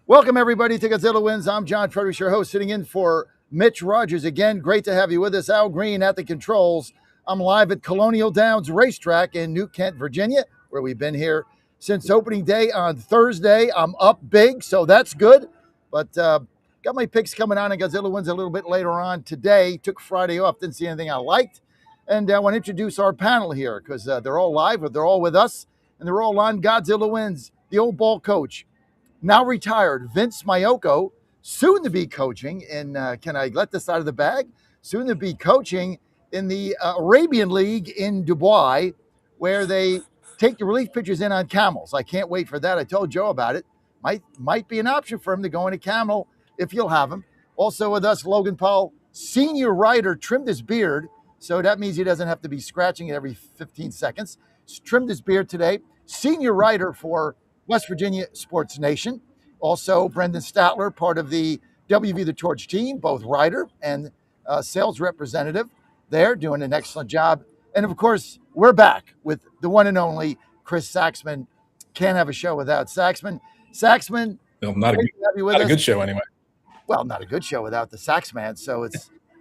Welcome, everybody, to Godzilla Wins. I'm John Frederick, your host, sitting in for Mitch Rogers again. Great to have you with us. Al Green at the controls. I'm live at Colonial Downs Racetrack in New Kent, Virginia, where we've been here since opening day on Thursday. I'm up big, so that's good. But got my picks coming on, and Godzilla Wins a little bit later on today. Took Friday off, didn't see anything I liked. And I want to introduce our panel here because they're all live, or they're all with us, and they're all on Godzilla Wins. The old ball coach, now retired Vince Mayoko, soon to be coaching in, can I let this out of the bag? Soon to be coaching in the Arabian League in Dubai, where they take the relief pitchers in on camels. I can't wait for that. I told Joe about it. Might be an option for him to go in a camel if you'll have him. Also with us, Logan Paul, senior writer, trimmed his beard. So that means he doesn't have to be scratching it every 15 seconds. He's trimmed his beard today. Senior writer for West Virginia Sports Nation. Also, Brendan Statler, part of the WV The Torch team, both writer and sales representative there, doing an excellent job. And of course, we're back with the one and only Chris Saxman. Can't have a show without Saxman. Saxman, no, not a good show anyway. Well, not a good show without the Saxman, so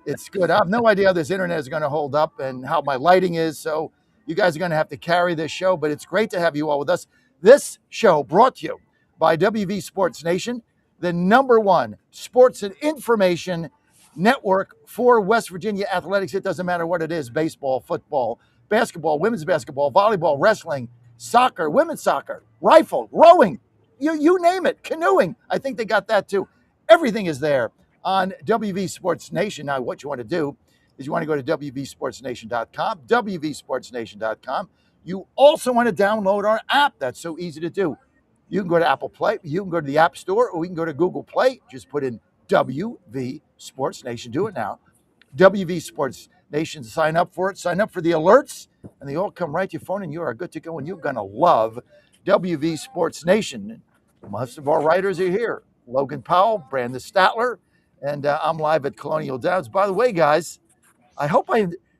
it's good. I have no idea how this internet is going to hold up and how my lighting is, so you guys are going to have to carry this show, but it's great to have you all with us. This show brought to you by WV Sports Nation, the number one sports and information network for West Virginia athletics. It doesn't matter what it is: baseball, football, basketball, women's basketball, volleyball, wrestling, soccer, women's soccer, rifle, rowing, you name it, canoeing. I think they got that too. Everything is there on WV Sports Nation. Now, what you want to do is you want to go to WVSportsNation.com, WVSportsNation.com. You also want to download our app. That's so easy to do. You can go to Apple Play, you can go to the App Store, or we can go to Google Play. Just put in WV Sports Nation. Do it now. WV Sports Nation. Sign up for it. Sign up for the alerts, and they all come right to your phone, and you are good to go, and you're going to love WV Sports Nation. Most of our writers are here. Logan Powell, Brandon Statler, and I'm live at Colonial Downs. By the way, guys, I hope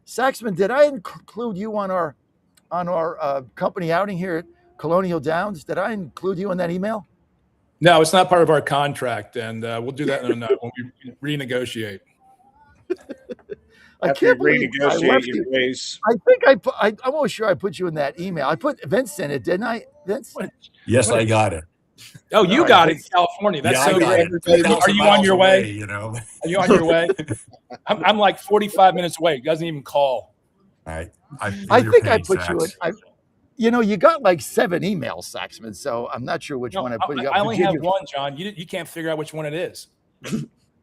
Saxman, did I include you on our company outing here at Colonial Downs? Did I include you in that email? No, it's not part of our contract, and we'll do that when we renegotiate. I can't believe I left you. I think I'm almost sure I put you in that email. I put Vince in it, didn't I, Vince? Yes, I got it. Oh, you got it in California. That's so great. Are you on your way? Are you on your way? I'm like 45 minutes away. He doesn't even call. I think I put you in. You got like 7 emails, Saxman, so I'm not sure which one I put you up. I only have one, John. You can't figure out which one it is.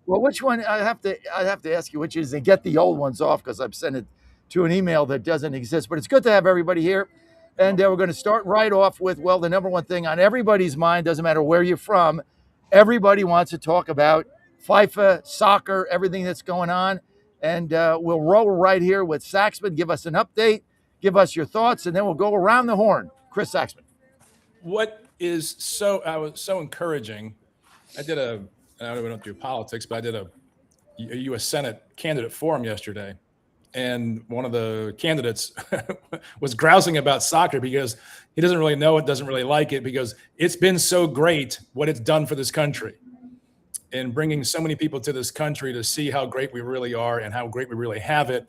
Well, which one? I have to ask you which is, and get the old ones off because I've sent it to an email that doesn't exist. But it's good to have everybody here. And we're going to start right off with, well, the number one thing on everybody's mind, doesn't matter where you're from, everybody wants to talk about FIFA, soccer, everything that's going on. And we'll roll right here with Saxman. Give us an update, give us your thoughts, and then we'll go around the horn. Chris Saxman. What is so encouraging, I don't do politics, but I did a U.S. Senate candidate forum yesterday. And one of the candidates was grousing about soccer because he doesn't really know it, doesn't really like it, because it's been so great what it's done for this country and bringing so many people to this country to see how great we really are and how great we really have it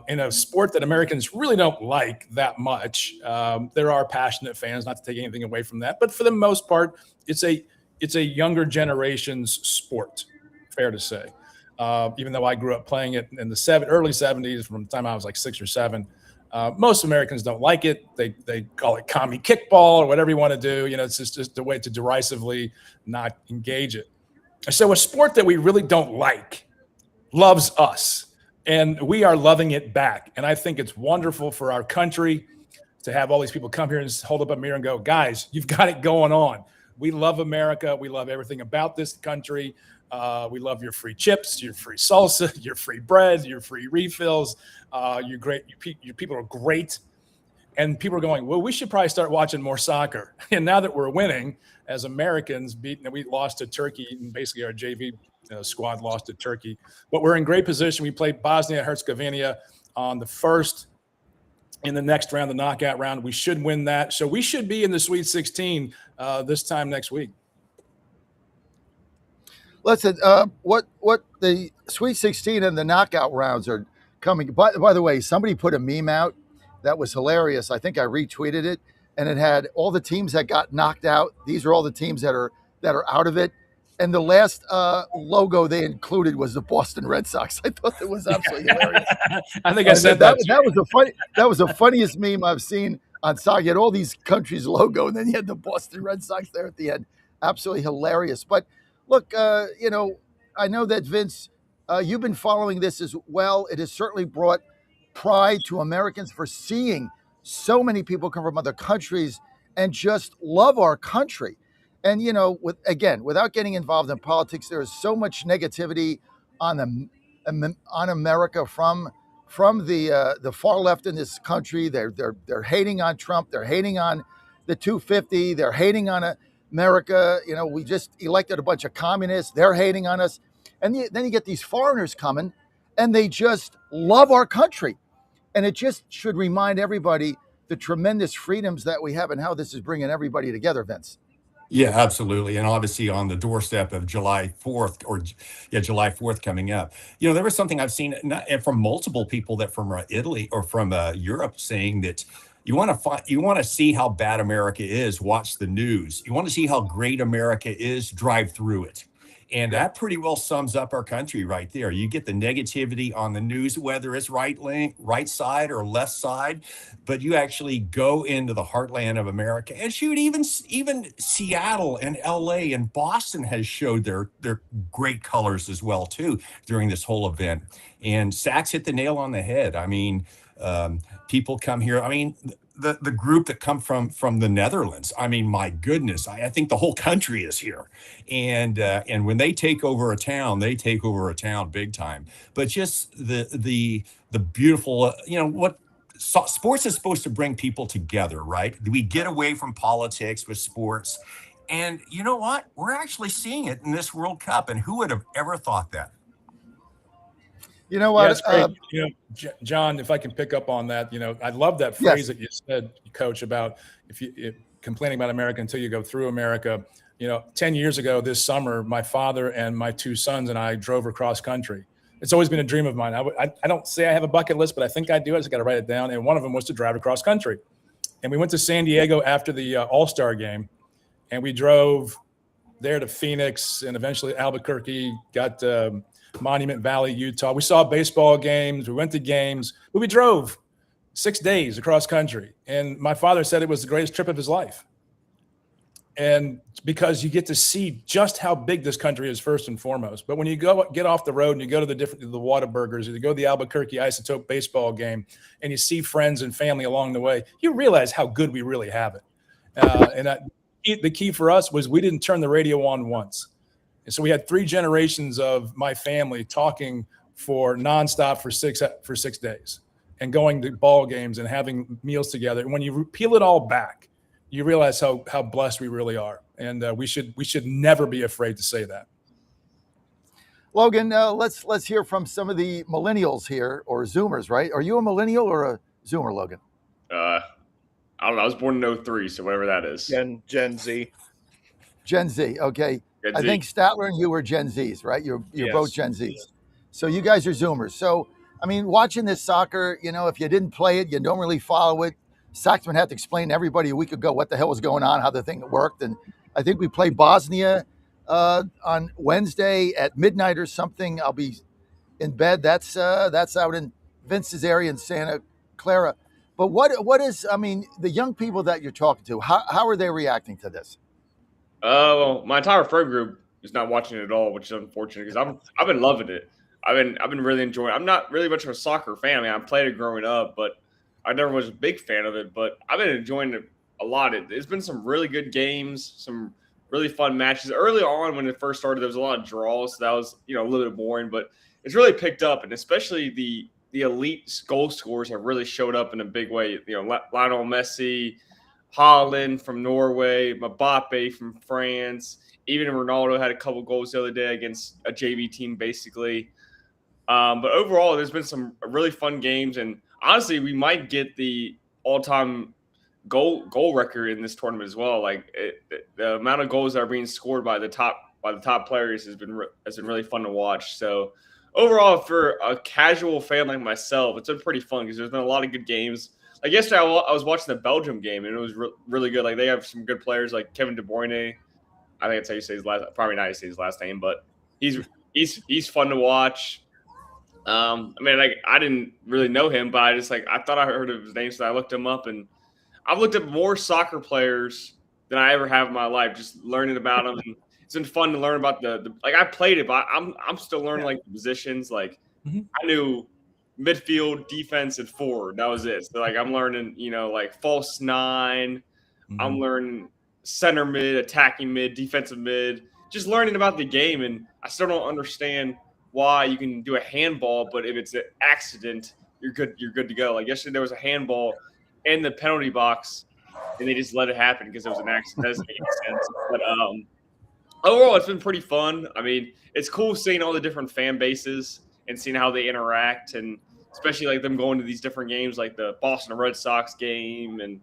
in a sport that Americans really don't like that much. There are passionate fans, not to take anything away from that, but for the most part, it's a younger generation's sport, fair to say. Even though I grew up playing it in the early 70s, from the time I was like 6 or 7, most Americans don't like it. They call it commie kickball or whatever you want to do. It's just a way to derisively not engage it. So a sport that we really don't like loves us, and we are loving it back. And I think it's wonderful for our country to have all these people come here and hold up a mirror and go, guys, you've got it going on. We love America. We love everything about this country. We love your free chips, your free salsa, your free bread, your free refills. You're great. Your people are great. And people are going, well, we should probably start watching more soccer. And now that we're winning as Americans, we lost to Turkey, and basically our JV squad lost to Turkey. But we're in great position. We played Bosnia-Herzegovina on the first in the next round, the knockout round. We should win that. So we should be in the Sweet 16 this time next week. Listen, what the Sweet 16 and the knockout rounds are coming. By the way, somebody put a meme out that was hilarious. I think I retweeted it, and it had all the teams that got knocked out. These are all the teams that are out of it. And the last logo they included was the Boston Red Sox. I thought that was absolutely hilarious. I think I And said that too. that was the funniest meme I've seen on soccer. You had all these countries' logo, and then you had the Boston Red Sox there at the end. Absolutely hilarious. But look, I know that Vince, you've been following this as well. It has certainly brought pride to Americans for seeing so many people come from other countries and just love our country. And without getting involved in politics, there is so much negativity on on America from the far left in this country. They're hating on Trump. They're hating on the 250. They're hating on America. We just elected a bunch of communists. They're hating on us, and then you get these foreigners coming, and they just love our country, and it just should remind everybody the tremendous freedoms that we have and how this is bringing everybody together, Vince. Yeah, absolutely. And obviously on the doorstep of July 4th July 4th coming up. There was something I've seen and from multiple people that from Italy or from Europe saying that you want to see how bad America is, watch the news. You want to see how great America is, drive through it. And that pretty well sums up our country right there. You get the negativity on the news, whether it's right side or left side, but you actually go into the heartland of America. And shoot, even Seattle and LA and Boston has showed their great colors as well too during this whole event. And Sachs hit the nail on the head. I mean, people come here. I mean, the group that come from the Netherlands. I mean, my goodness, I think the whole country is here, and when they take over a town, they take over a town big time. But just the beautiful, what sports is supposed to bring people together, right? We get away from politics with sports, and you know what? We're actually seeing it in this World Cup, and who would have ever thought that? You know Yeah, what? it's great. John, if I can pick up on that, I love that phrase Yes. that you said, Coach, about if complaining about America until you go through America. 10 years ago this summer, my father and my two sons and I drove across country. It's always been a dream of mine. I don't say I have a bucket list, but I think I do. I just got to write it down. And one of them was to drive across country. And we went to San Diego after the All-Star game, and we drove there to Phoenix and eventually Albuquerque, got Monument Valley, Utah. We saw baseball games. We went to games. But we drove 6 days across country. And my father said it was the greatest trip of his life. And because you get to see just how big this country is first and foremost. But when you get off the road and you go to the Whataburgers, or you go to the Albuquerque Isotope baseball game, and you see friends and family along the way, you realize how good we really have it. The key for us was we didn't turn the radio on once. And so we had 3 generations of my family talking for nonstop for 6 days and going to ball games and having meals together. And when you peel it all back, you realize how blessed we really are. And we should never be afraid to say that. Logan, let's hear from some of the millennials here, or Zoomers, right? Are you a millennial or a Zoomer, Logan? I don't know. I was born in 03, so whatever that is. Gen Z. Gen Z, okay. Gen I Z. think Statler and you were Gen Zs, right? You're Yes. both Gen Zs. So you guys are Zoomers. So, I mean, watching this soccer, if you didn't play it, you don't really follow it. Saxman had to explain to everybody a week ago what the hell was going on, how the thing worked. And I think we play Bosnia on Wednesday at midnight or something. I'll be in bed. That's out in Vince's area in Santa Clara. But what is, I mean, the young people that you're talking to, how are they reacting to this? Well, my entire friend group is not watching it at all, which is unfortunate because I've been loving it. I've been really enjoying it. I'm not really much of a soccer fan. I mean, I played it growing up, but I never was a big fan of it. But I've been enjoying it a lot. It's been some really good games, some really fun matches. Early on, when it first started, there was a lot of draws, so that was a little bit boring. But it's really picked up, and especially the elite goal scorers have really showed up in a big way. Lionel Messi, Haaland from Norway, Mbappe from France. Even Ronaldo had a couple goals the other day against a JV team, basically. But overall, there's been some really fun games, and honestly, we might get the all-time goal record in this tournament as well. Like the amount of goals that are being scored by the top by the top players has been really fun to watch. So overall, for a casual fan like myself, it's been pretty fun because there's been a lot of good games. Like yesterday, I was watching the Belgium game, and it was really good. Like they have some good players like Kevin De Bruyne. I think that's how you say his last. Probably not how you say his last name, but he's fun to watch. I mean, like I didn't really know him, but I thought I heard of his name, so I looked him up, and I've looked at more soccer players than I ever have in my life, just learning about them. And it's been fun to learn about the like I played it, but I'm still learning like the positions. Like I knew midfield, defense, and forward. That was it. So like I'm learning, like false nine. I'm learning center mid, attacking mid, defensive mid. Just learning about the game, and I still don't understand why you can do a handball, but if it's an accident, you're good to go. Like yesterday, there was a handball in the penalty box, and they just let it happen because it was an accident. That doesn't make any sense. But overall, it's been pretty fun. I mean, it's cool seeing all the different fan bases and seeing how they interact, and especially like them going to these different games, like the Boston Red Sox game and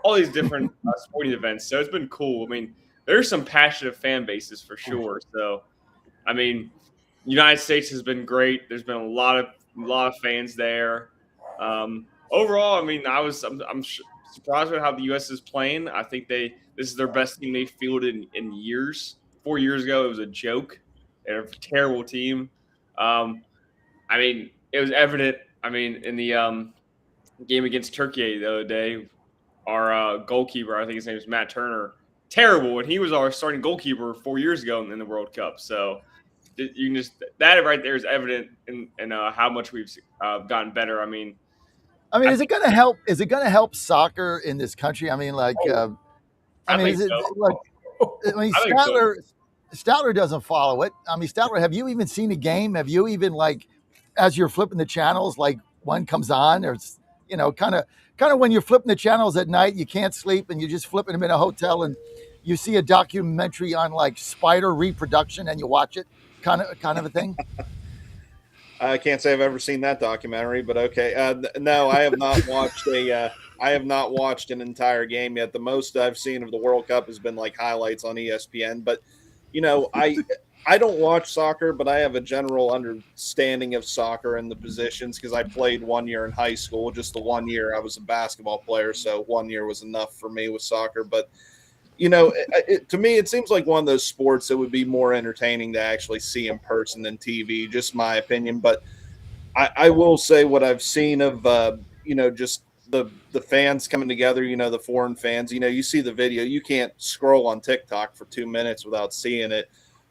all these different sporting events. So it's been cool. I mean, there's some passionate fan bases for sure. So, I mean, United States has been great. There's been a lot of fans there. Overall, I mean, I'm surprised with how the U.S. is playing. I think this is their best team they've fielded in years. 4 years ago, it was a joke. They're a terrible team. I mean, it was evident. I mean, in the game against Turkey the other day, our goalkeeper, I think his name is Matt Turner, terrible, and he was our starting goalkeeper 4 years ago in the World Cup. So you can that right there is evident in how much we've gotten better. I mean, is it going to help? Is it going to help soccer in this country? I mean, like, I think is it so. like? I mean, Statler doesn't follow it. I mean, Statler, have you even seen a game? Have you even like, as you're flipping the channels, like one comes on, or kind of when you're flipping the channels at night, you can't sleep, and you're just flipping them in a hotel, and you see a documentary on like spider reproduction, and you watch it, kind of a thing. I can't say I've ever seen that documentary, but okay. No, I have not watched I have not watched an entire game yet. The most I've seen of the World Cup has been like highlights on ESPN. But I don't watch soccer, but I have a general understanding of soccer and the positions because I played 1 year in high school. Just the 1 year I was a basketball player, so 1 year was enough for me with soccer. But to me, it seems like one of those sports that would be more entertaining to actually see in person than TV, just my opinion. But I will say what I've seen of, just the fans coming together, the foreign fans, you see the video, you can't scroll on TikTok for 2 minutes without seeing it.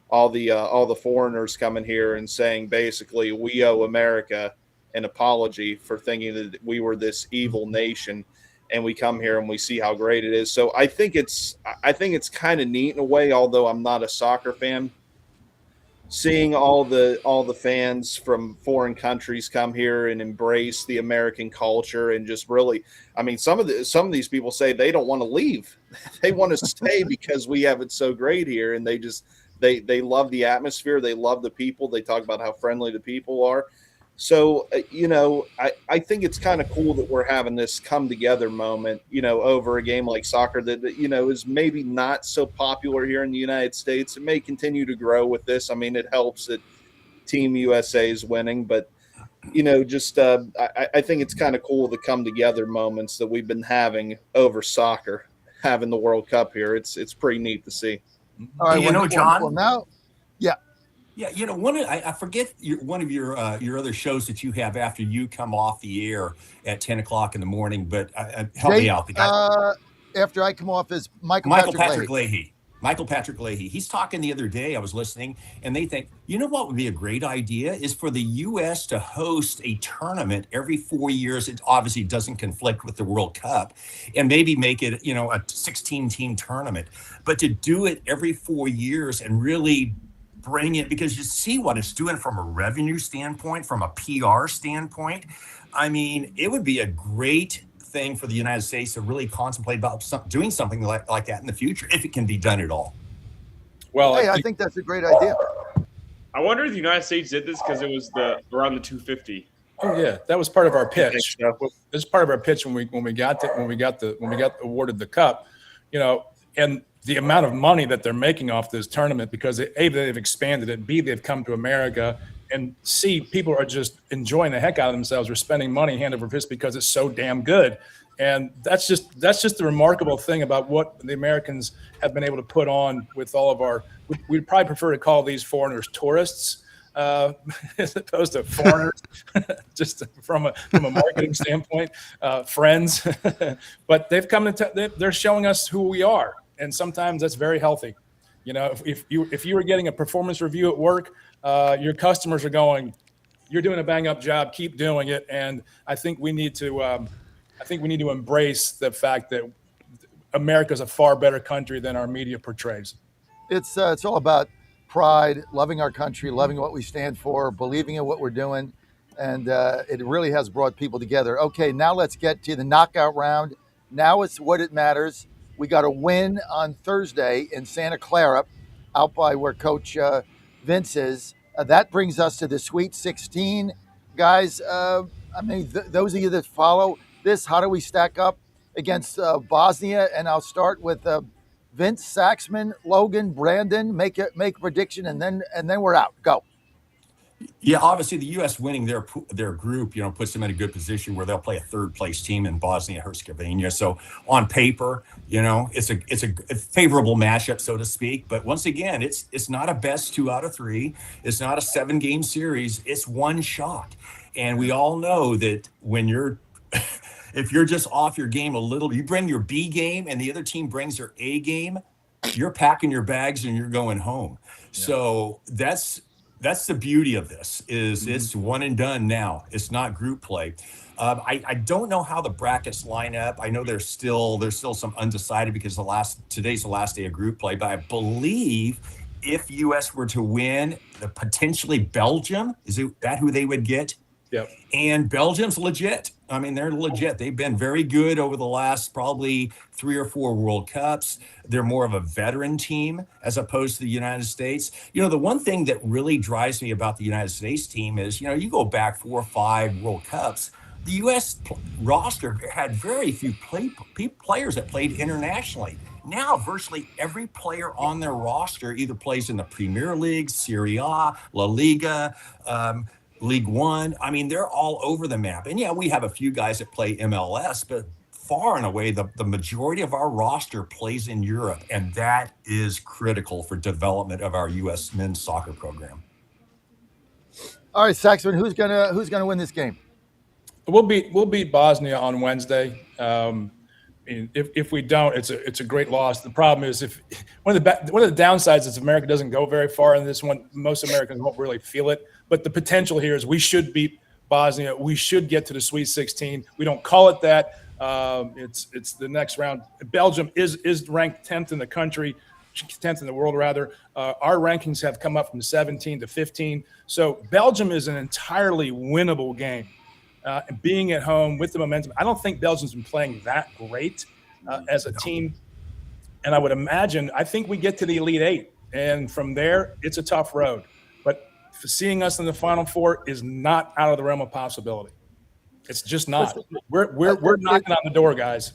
All the foreigners coming here and saying, basically, we owe America an apology for thinking that we were this evil nation. And we come here and we see how great it is. So I think it's kind of neat in a way, although I'm not a soccer fan. Seeing all the fans from foreign countries come here and embrace the American culture and just really, I mean, some of these people say they don't want to leave. They want to stay because we have it so great here, and they love the atmosphere, they love the people. They talk about how friendly the people are. So, I think it's kind of cool that we're having this come together moment, over a game like soccer that, is maybe not so popular here in the United States. It may continue to grow with this. I mean, it helps that Team USA is winning, but, I think it's kind of cool the come together moments that we've been having over soccer, having the World Cup here. It's pretty neat to see. All right, John. Well, now, yeah. Yeah, I forget one of your other shows that you have after you come off the air at 10 o'clock in the morning. But help me out. The guy after I come off is Michael Patrick Leahy. Michael Patrick Leahy. He's talking the other day. I was listening, and they think, what would be a great idea is for the U.S. to host a tournament every 4 years. It obviously doesn't conflict with the World Cup, and maybe make it, a 16-team tournament. But to do it every 4 years and really bring it, because you see what it's doing from a revenue standpoint, from a PR standpoint. I mean, it would be a great thing for the United States to really contemplate about doing something like that in the future, if it can be done at all. Well, I think that's a great idea. I wonder if the United States did this because it was around the 250. Oh yeah, that was part of our pitch. so. This is part of our pitch when we got awarded the cup, and the amount of money that they're making off this tournament, because A, they've expanded it, B, they've come to America, and C, people are just enjoying the heck out of themselves or spending money hand over fist because it's so damn good. And that's just the remarkable thing about what the Americans have been able to put on with all of our. We'd probably prefer to call these foreigners tourists as opposed to foreigners, just from a marketing standpoint, friends. But they've come to they're showing us who we are, and sometimes that's very healthy. You know, if you were getting a performance review at work, your customers are going, "You're doing a bang up job. Keep doing it." And I think we need to. I think we need to embrace the fact that America is a far better country than our media portrays. It's all about pride, loving our country, loving what we stand for, believing in what we're doing, and it really has brought people together. Okay, now let's get to the knockout round. Now it's what it matters. We got a win on Thursday in Santa Clara, out by where Coach Vince is. That brings us to the Sweet 16, guys. Those of you that follow this, how do we stack up against Bosnia? And I'll start with Vince, Saxman, Logan, Brandon. Make a prediction, and then we're out. Go. Yeah, obviously the U.S. winning their group, puts them in a good position where they'll play a third place team in Bosnia Herzegovina. So on paper, it's a favorable matchup, so to speak. But once again, it's not a best 2 out of 3. It's not a 7-game series. It's one shot, and we all know that when you're if you're just off your game a little, you bring your B game and the other team brings their A game, you're packing your bags and you're going home. Yeah. So that's the beauty of this is It's one and done now. It's not group play. I don't know how the brackets line up. I know there's still some undecided because today's the last day of group play, but I believe if US were to win, potentially Belgium, that who they would get? Yep. And Belgium's legit. I mean, they're legit. They've been very good over the last probably 3 or 4 World Cups. They're more of a veteran team as opposed to the United States. The one thing that really drives me about the United States team is, you go back 4 or 5 World Cups, the U.S. roster had very few players that played internationally. Now, virtually every player on their roster either plays in the Premier League, Serie A, La Liga, League One. I mean, they're all over the map. And yeah, we have a few guys that play MLS, but far and away, the majority of our roster plays in Europe. And that is critical for development of our U.S. men's soccer program. All right, Saxman, who's gonna win this game? We'll beat Bosnia on Wednesday. If we don't, it's a great loss. The problem is one of the downsides is America doesn't go very far in this one. Most Americans won't really feel it. But the potential here is we should beat Bosnia. We should get to the Sweet 16. We don't call it that. It's the next round. Belgium is ranked 10th in the country, 10th in the world rather. Our rankings have come up from 17 to 15. So Belgium is an entirely winnable game. Being at home with the momentum, I don't think Belgium's been playing that great as a team. And I think we get to the Elite 8. And from there, it's a tough road. But seeing us in the Final Four is not out of the realm of possibility. It's just not. We're knocking on the door, guys.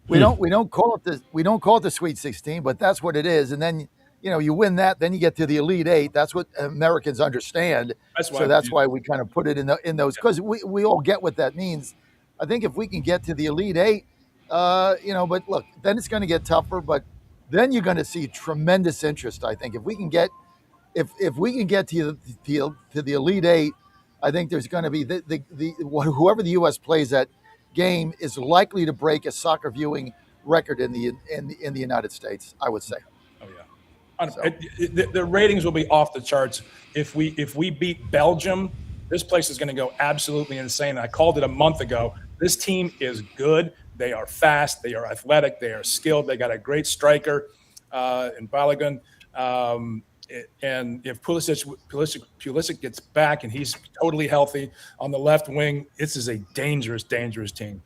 We don't call it the Sweet 16, but that's what it is. And then you win that, then you get to the Elite 8. That's what Americans understand. That's why we kind of put it in those, because we all get what that means. I think if we can get to the Elite 8, but look, then it's going to get tougher. But then you're going to see tremendous interest. I think if we can get to the Elite 8, I think there's going to be whoever the U.S. plays that game is likely to break a soccer viewing record in the United States, I would say. Oh yeah, so. The ratings will be off the charts if we beat Belgium. This place is going to go absolutely insane. I called it a month ago. This team is good. They are fast. They are athletic. They are skilled. They got a great striker in Balogun. And if Pulisic gets back and he's totally healthy on the left wing, this is a dangerous, dangerous team.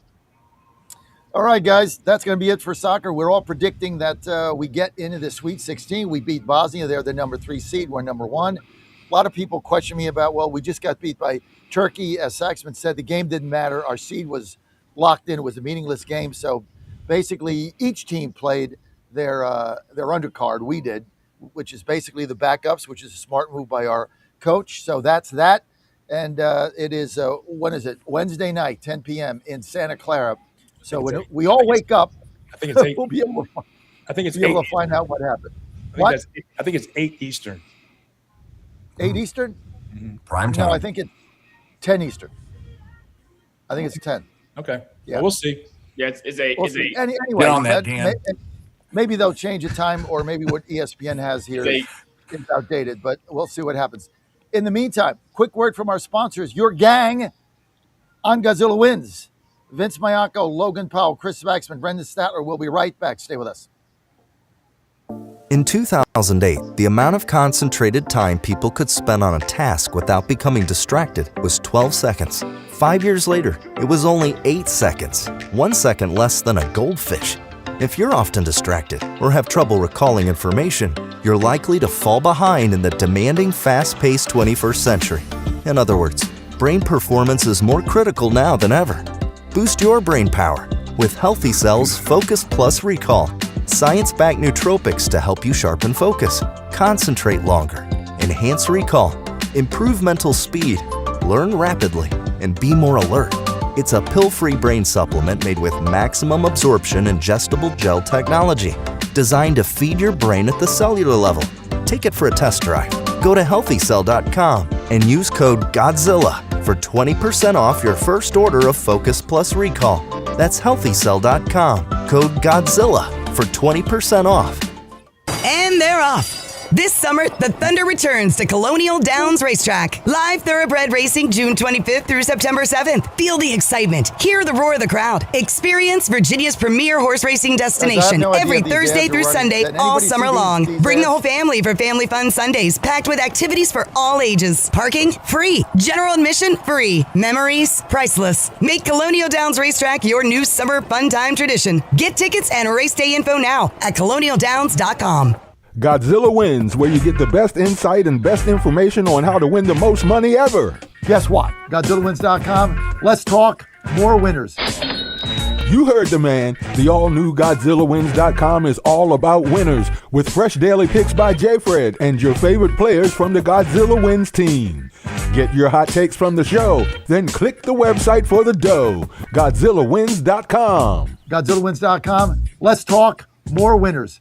All right, guys, that's going to be it for soccer. We're all predicting that we get into the Sweet 16. We beat Bosnia. They're the number 3 seed. We're number 1. A lot of people question me about, we just got beat by Turkey. As Saxman said, the game didn't matter. Our seed was locked in. It was a meaningless game. So basically each team played their undercard. We did, which is basically the backups, which is a smart move by our coach. So that's that. And it is, when is it? Wednesday night, 10 p.m. in Santa Clara. So when we all wake up, I think it's 8. we'll be able to, I think it's be able 8. to find out what happened. I think it's 8 Eastern. 8 Eastern? Prime time. No, I think it's 10 Eastern. I think it's 10. Okay. Yeah. Well, we'll see. Yeah, it's 8. We'll It's see. 8. Anyway, Get on that, Dan. maybe they'll change the time, or maybe what ESPN has here is outdated, but we'll see what happens. In the meantime, quick word from our sponsors. Your gang on Godzilla Wins. Vince Mayako, Logan Powell, Chris Waxman, Brendan Statler. We'll be right back. Stay with us. In 2008, the amount of concentrated time people could spend on a task without becoming distracted was 12 seconds. 5 years later, it was only 8 seconds, 1 second less than a goldfish. If you're often distracted or have trouble recalling information, you're likely to fall behind in the demanding, fast-paced 21st century. In other words, brain performance is more critical now than ever. Boost your brain power with Healthy Cells Focus Plus Recall. Science-backed nootropics to help you sharpen focus, concentrate longer, enhance recall, improve mental speed, learn rapidly, and be more alert. It's a pill-free brain supplement made with maximum absorption ingestible gel technology, designed to feed your brain at the cellular level. Take it for a test drive. Go to healthycell.com and use code GODZILLA for 20% off your first order of Focus Plus Recall. That's healthycell.com, code GODZILLA for 20% off. And they're off. This summer, the Thunder returns to Colonial Downs Racetrack. Live thoroughbred racing June 25th through September 7th. Feel the excitement. Hear the roar of the crowd. Experience Virginia's premier horse racing destination every Thursday through Sunday all summer long. Bring the whole family for Family Fun Sundays, packed with activities for all ages. Parking? Free. General admission? Free. Memories? Priceless. Make Colonial Downs Racetrack your new summer fun time tradition. Get tickets and race day info now at colonialdowns.com. Godzilla Wins, where you get the best insight and best information on how to win the most money ever. Guess what? GodzillaWins.com. Let's talk more winners. You heard the man. The all-new GodzillaWins.com is all about winners, with fresh daily picks by J-Fred and your favorite players from the Godzilla Wins team. Get your hot takes from the show, then click the website for the dough. GodzillaWins.com. GodzillaWins.com. Let's talk more winners.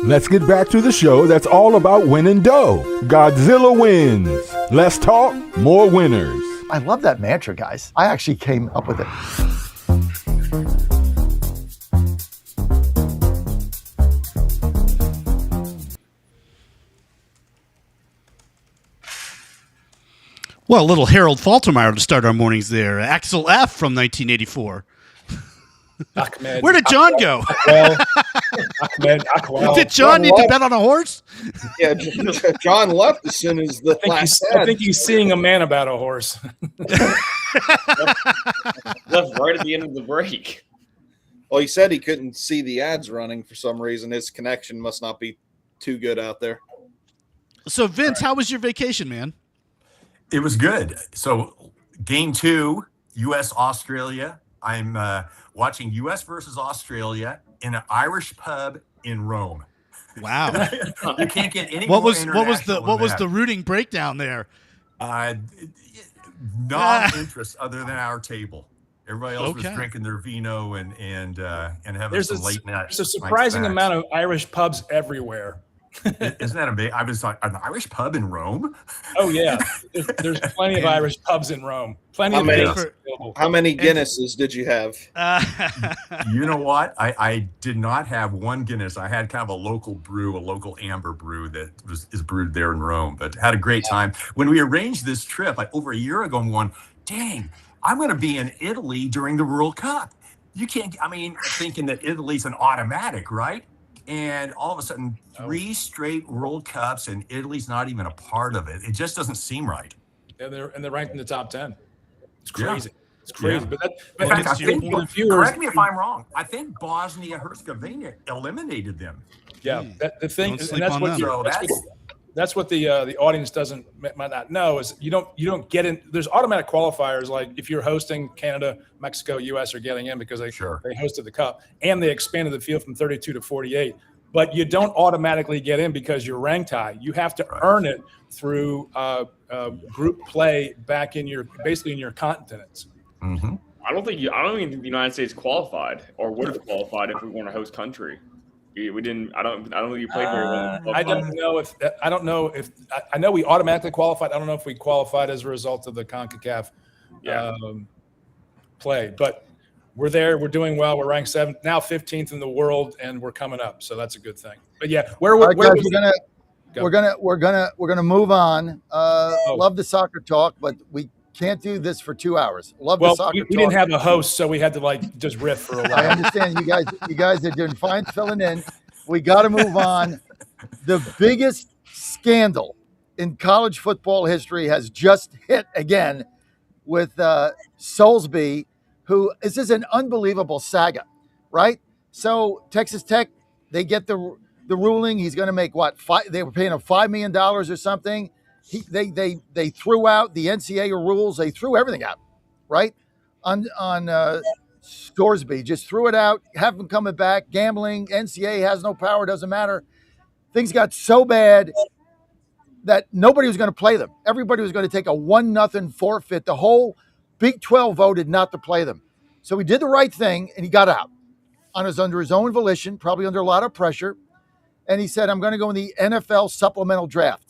Let's get back to the show that's all about winning dough. Godzilla Wins. Let's talk more winners. I love that mantra, guys. I actually came up with it. Well, a little Harold Faltermeyer to start our mornings there. Axel F. from 1984. Ahmed. Where did John go? Ahmed. Did John need to bet on a horse? Yeah, John left as soon as the last I think he's seeing a man about a horse. Left right at the end of the break. Well, he said he couldn't see the ads running for some reason. His connection must not be too good out there. So, Vince, how was your vacation, man? It was good. So, game 2, U.S.-Australia. I'm watching U.S. versus Australia in an Irish pub in Rome. Wow. You can't get any what more was the rooting breakdown there? Non-interest other than our table. Everybody else was drinking their vino and having some late night. There's a surprising amount of Irish pubs everywhere. Isn't that amazing? I was like, an Irish pub in Rome? Oh yeah, there's plenty of Irish pubs in Rome. Plenty of How many Guinnesses did you have? You know what? I did not have one Guinness. I had kind of a local brew, a local amber brew that is brewed there in Rome. But had a great time. When we arranged this trip over a year ago, I'm going, dang, I'm going to be in Italy during the World Cup. You can't. I mean, thinking that Italy's an automatic, right? And all of a sudden, 3 straight World Cups, and Italy's not even a part of it. It just doesn't seem right. Yeah, they're ranked in the top 10. It's crazy. Yeah. It's crazy. Yeah. But in fact, I think, correct me if I'm wrong, I think Bosnia-Herzegovina eliminated them. Yeah, the thing, and that's what That's what the audience might not know is you don't get in. There's automatic qualifiers like if you're hosting Canada, Mexico, U.S. are getting in because they hosted the Cup and they expanded the field from 32 to 48. But you don't automatically get in because you're ranked high. You have to earn it through group play back in your continents. Mm-hmm. I don't think the United States qualified or would have qualified if we weren't a host country. We didn't. I don't think you played very well. I don't know if I know we automatically qualified. I don't know if we qualified as a result of the CONCACAF play, but we're there. We're doing well. We're ranked 7th, now 15th in the world, and we're coming up. So that's a good thing. But yeah, we're gonna move on. Love the soccer talk, but we can't do this for 2 hours. Love the soccer talk. We didn't have a host, so we had to just riff for a while. I understand you guys are doing fine filling in. We got to move on. The biggest scandal in college football history has just hit again with Soulsby, who this is an unbelievable saga, right? So Texas Tech, they get the ruling. He's going to make what? They were paying him $5 million or something. They threw out the NCAA rules. They threw everything out, right? On Scoresby, just threw it out. Have him coming back. Gambling. NCAA has no power. Doesn't matter. Things got so bad that nobody was going to play them. Everybody was going to take a 1-0 forfeit. The whole Big 12 voted not to play them. So he did the right thing and he got out under his own volition, probably under a lot of pressure. And he said, I'm going to go in the NFL supplemental draft.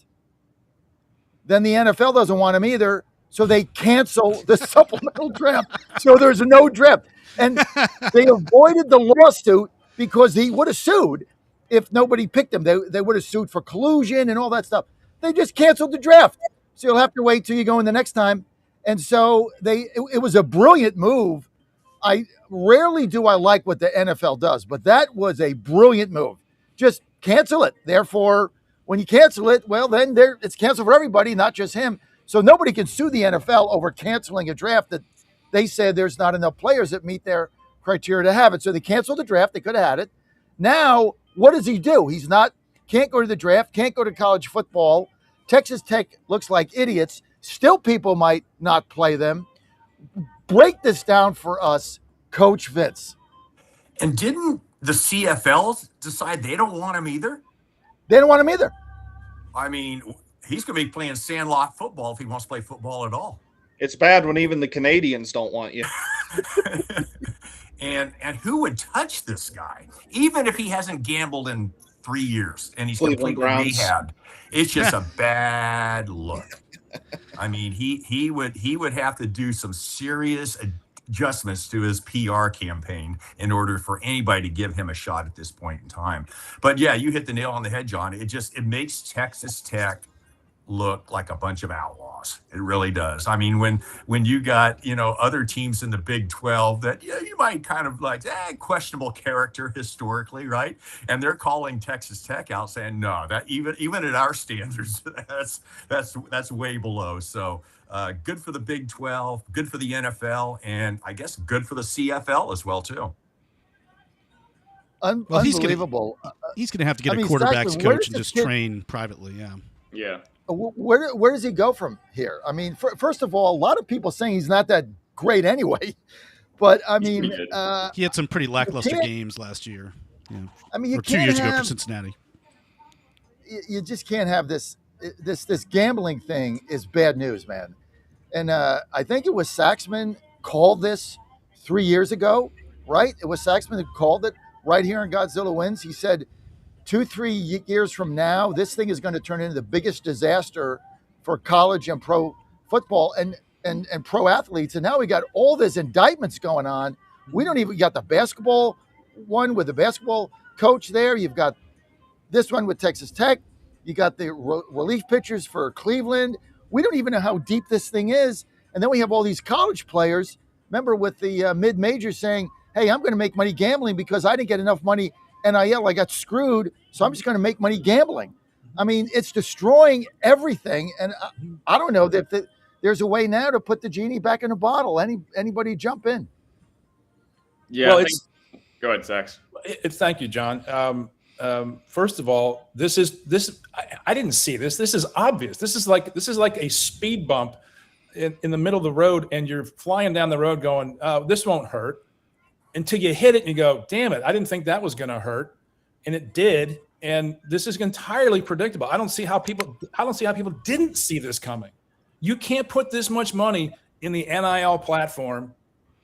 Then the NFL doesn't want him either, so they cancel the supplemental draft. So there's no draft. And they avoided the lawsuit because he would have sued if nobody picked him. They would have sued for collusion and all that stuff. They just canceled the draft. So you'll have to wait till you go in the next time. And so it was a brilliant move. I rarely do I like what the NFL does, but that was a brilliant move. Just cancel it. Therefore, when you cancel it, well, then it's canceled for everybody, not just him. So nobody can sue the NFL over canceling a draft that they said there's not enough players that meet their criteria to have it. So they canceled the draft. They could have had it. Now, what does he do? Can't go to the draft, can't go to college football. Texas Tech looks like idiots. Still, people might not play them. Break this down for us, Coach Vince. And didn't the CFL decide they don't want him either? They don't want him either. I mean, he's going to be playing sandlot football if he wants to play football at all. It's bad when even the Canadians don't want you. And who would touch this guy, even if he hasn't gambled in 3 years and he's completely rehabbed? It's just a bad look. I mean, he would have to do some serious adjustments to his PR campaign in order for anybody to give him a shot at this point in time. But yeah, you hit the nail on the head, John. It makes Texas Tech look like a bunch of outlaws. It really does. I mean, when you got, other teams in the Big 12 that you might kind of like questionable character historically, right? And they're calling Texas Tech out saying, no, that even at our standards, that's way below. So good for the Big 12, good for the NFL, and I guess good for the CFL as well too. Unbelievable. He's going to have to get a quarterbacks coach and just train privately. Yeah. Yeah. Where does he go from here? I mean, first of all, a lot of people saying he's not that great anyway. But I mean, he had some pretty lackluster games last year. Yeah. I mean, 2 years ago for Cincinnati. You just can't have this gambling thing is bad news, man. And I think it was Saxman called this 3 years ago, right? It was Saxman who called it right here in Godzilla Wins. He said 2-3 years from now, this thing is going to turn into the biggest disaster for college and pro football and pro athletes. And now we got all these indictments going on. We don't even got the basketball one with the basketball coach there. You've got this one with Texas Tech. You got the relief pitchers for Cleveland. We don't even know how deep this thing is. And then we have all these college players. Remember with the mid-majors saying, hey, I'm going to make money gambling because I didn't get enough money NIL. I got screwed, so I'm just going to make money gambling. I mean, it's destroying everything. And I don't know that there's a way now to put the genie back in a bottle. Anybody jump in? Yeah. Well, go ahead, Sax. Thank you, John. First of all, I didn't see this. This is obvious. This is like a speed bump in the middle of the road, and you're flying down the road going, "Oh, this won't hurt," until you hit it and you go, "Damn it! I didn't think that was going to hurt," and it did. And this is entirely predictable. I don't see how people didn't see this coming. You can't put this much money in the NIL platform,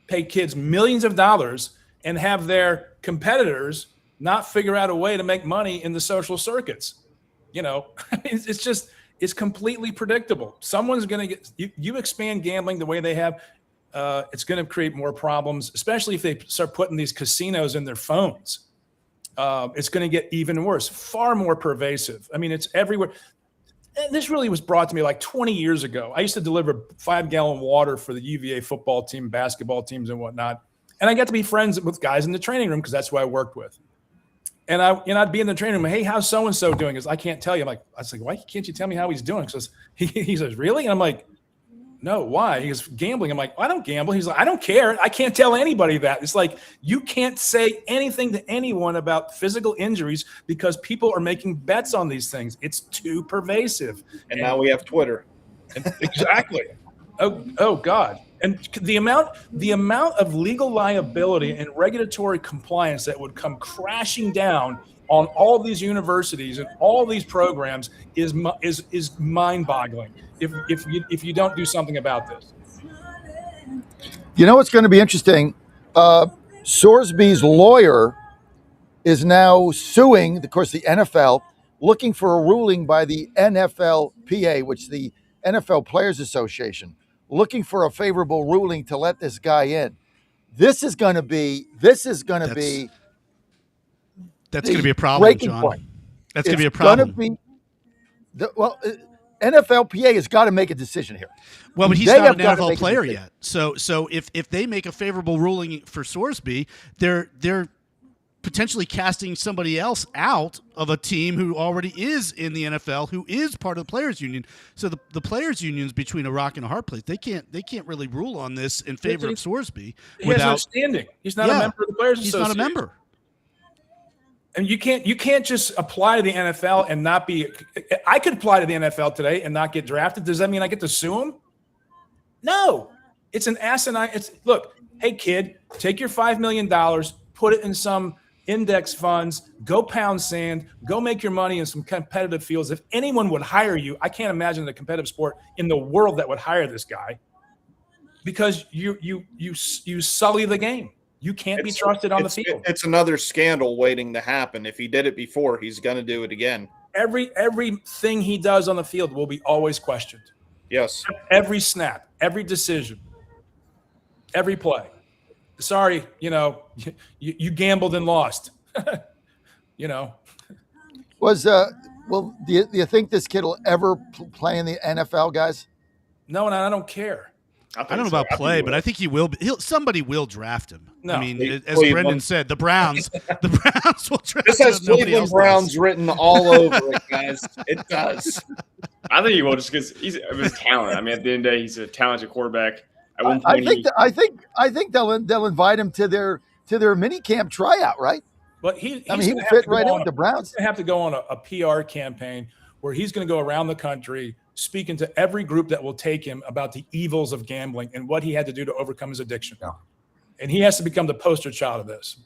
pay kids millions of dollars, and have their competitors not figure out a way to make money in the social circuits. It's completely predictable. Someone's going to get, you expand gambling the way they have, it's going to create more problems, especially if they start putting these casinos in their phones. It's going to get even worse, far more pervasive. I mean, it's everywhere. And this really was brought to me like 20 years ago. I used to deliver 5-gallon water for the UVA football team, basketball teams, and whatnot. And I got to be friends with guys in the training room because that's who I worked with. And I'd be in the training room. Hey, how's so-and-so doing? Because I can't tell you. I was like, why can't you tell me how he's doing? Because he says, really? And I'm like, no, why? He goes, gambling. I'm like, I don't gamble. He's like, I don't care. I can't tell anybody that. It's like, you can't say anything to anyone about physical injuries because people are making bets on these things. It's too pervasive. And now we have Twitter. Exactly. Oh God. And the amount of legal liability and regulatory compliance that would come crashing down on all these universities and all these programs is mind-boggling if you don't do something about this. You know what's going to be interesting? Sorsby's lawyer is now suing, of course, the NFL, looking for a ruling by the NFLPA, which is the NFL Players Association, looking for a favorable ruling to let this guy in. That's going to be a problem, John. Point. That's going to be a problem. NFLPA has got to make a decision here. Well, but he's not an NFL player yet. So if they make a favorable ruling for Sorsby, they're potentially casting somebody else out of a team who already is in the NFL, who is part of the players union. So the players union's between a rock and a hard place. They can't really rule on this in favor of Sorsby. He has no standing. He's not a member of the Players Association. He's not a member. And you can't just apply to the NFL and not be. I could apply to the NFL today and not get drafted. Does that mean I get to sue him? No, it's an asinine. Look, hey kid, take your $5 million, put it in some index funds, go pound sand, go make your money in some competitive fields. If anyone would hire you, I can't imagine a competitive sport in the world that would hire this guy, because you sully the game. You can't be trusted on the field. It's another scandal waiting to happen. If he did it before, he's going to do it again. Everything he does on the field will be always questioned. Yes. Every snap, every decision, every play. Sorry, you gambled and lost. Do you think this kid will ever play in the NFL, guys? No, and I don't care. I don't know about play, but I think he will. Somebody will draft him. No. I mean, as Brendan said, the Browns will draft him. This has Cleveland Browns written all over it, guys. It does. I think he will, just because he's of his talent. I mean, at the end of the day, he's a talented quarterback. At one I point, think they'll invite him to their mini camp tryout, right? But he will fit right in with the Browns. He's going to have to go on a PR campaign where he's going to go around the country speaking to every group that will take him about the evils of gambling and what he had to do to overcome his addiction. Yeah. And he has to become the poster child of this.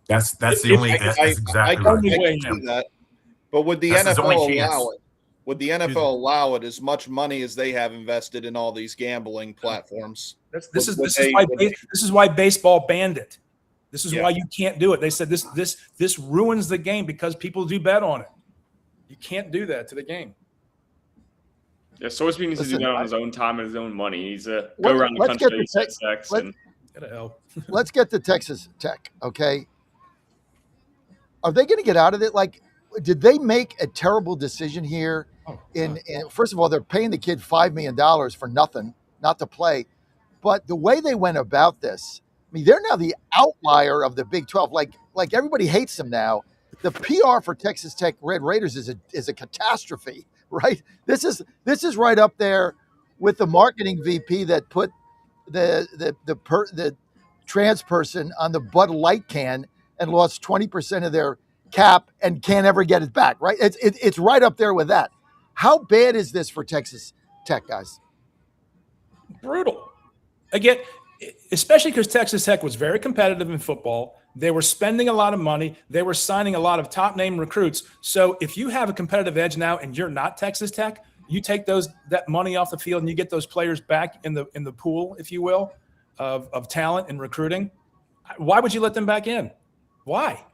That's the only exactly way to do that. But would the NFL allow it? Would the NFL allow it as much money as they have invested in all these gambling platforms? This is why baseball banned it. This is why you can't do it. They said this ruins the game because people do bet on it. You can't do that to the game. Yeah, Sorsby needs to do that on his own time and his own money. He needs to go around the country, Let's get to Texas Tech, okay? Are they going to get out of it? Like, did they make a terrible decision here? First of all, they're paying the kid $5 million for nothing, not to play. But the way they went about this, I mean, they're now the outlier of the Big 12. Like everybody hates them now. The PR for Texas Tech Red Raiders is a catastrophe, right? This is right up there with the marketing VP that put the trans person on the Bud Light can and lost 20% of their cap and can't ever get it back, right? It's right up there with that. How bad is this for Texas Tech, guys? Brutal. Again, especially because Texas Tech was very competitive in football. They were spending a lot of money. They were signing a lot of top name recruits. So if you have a competitive edge now and you're not Texas Tech, you take that money off the field and you get those players back in the pool, if you will, of talent and recruiting. Why would you let them back in? Why?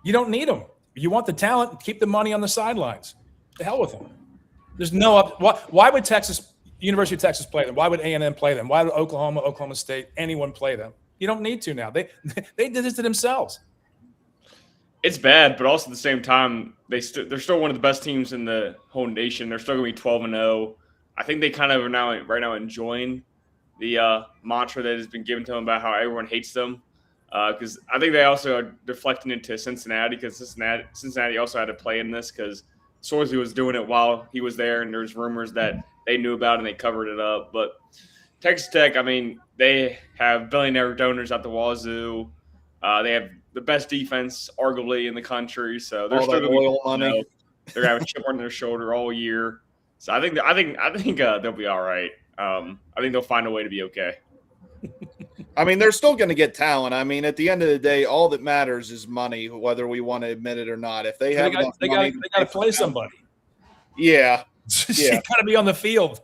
You don't need them. You want the talent, keep the money on the sidelines. The hell with them. There's no why would University of Texas play them? Why would A&M play them? Why would Oklahoma State, anyone play them? You don't need to now. They did this to themselves. It's bad, but also at the same time, they're still one of the best teams in the whole nation. They're still going to be 12-0. I think they kind of are right now enjoying the mantra that has been given to them about how everyone hates them. Because I think they also are deflecting it to Cincinnati, because Cincinnati also had to play in this because Sorsby was doing it while he was there, and there's rumors that they knew about and they covered it up. But Texas Tech, I mean, they have billionaire donors at the wazoo. They have the best defense, arguably, in the country. So they're still going to they're going to have a chip on their shoulder all year. So I think they'll be all right. I think they'll find a way to be okay. I mean, they're still going to get talent. I mean, at the end of the day, all that matters is money, whether we want to admit it or not. If they have enough money, they got to play somebody. Yeah. You got to be on the field.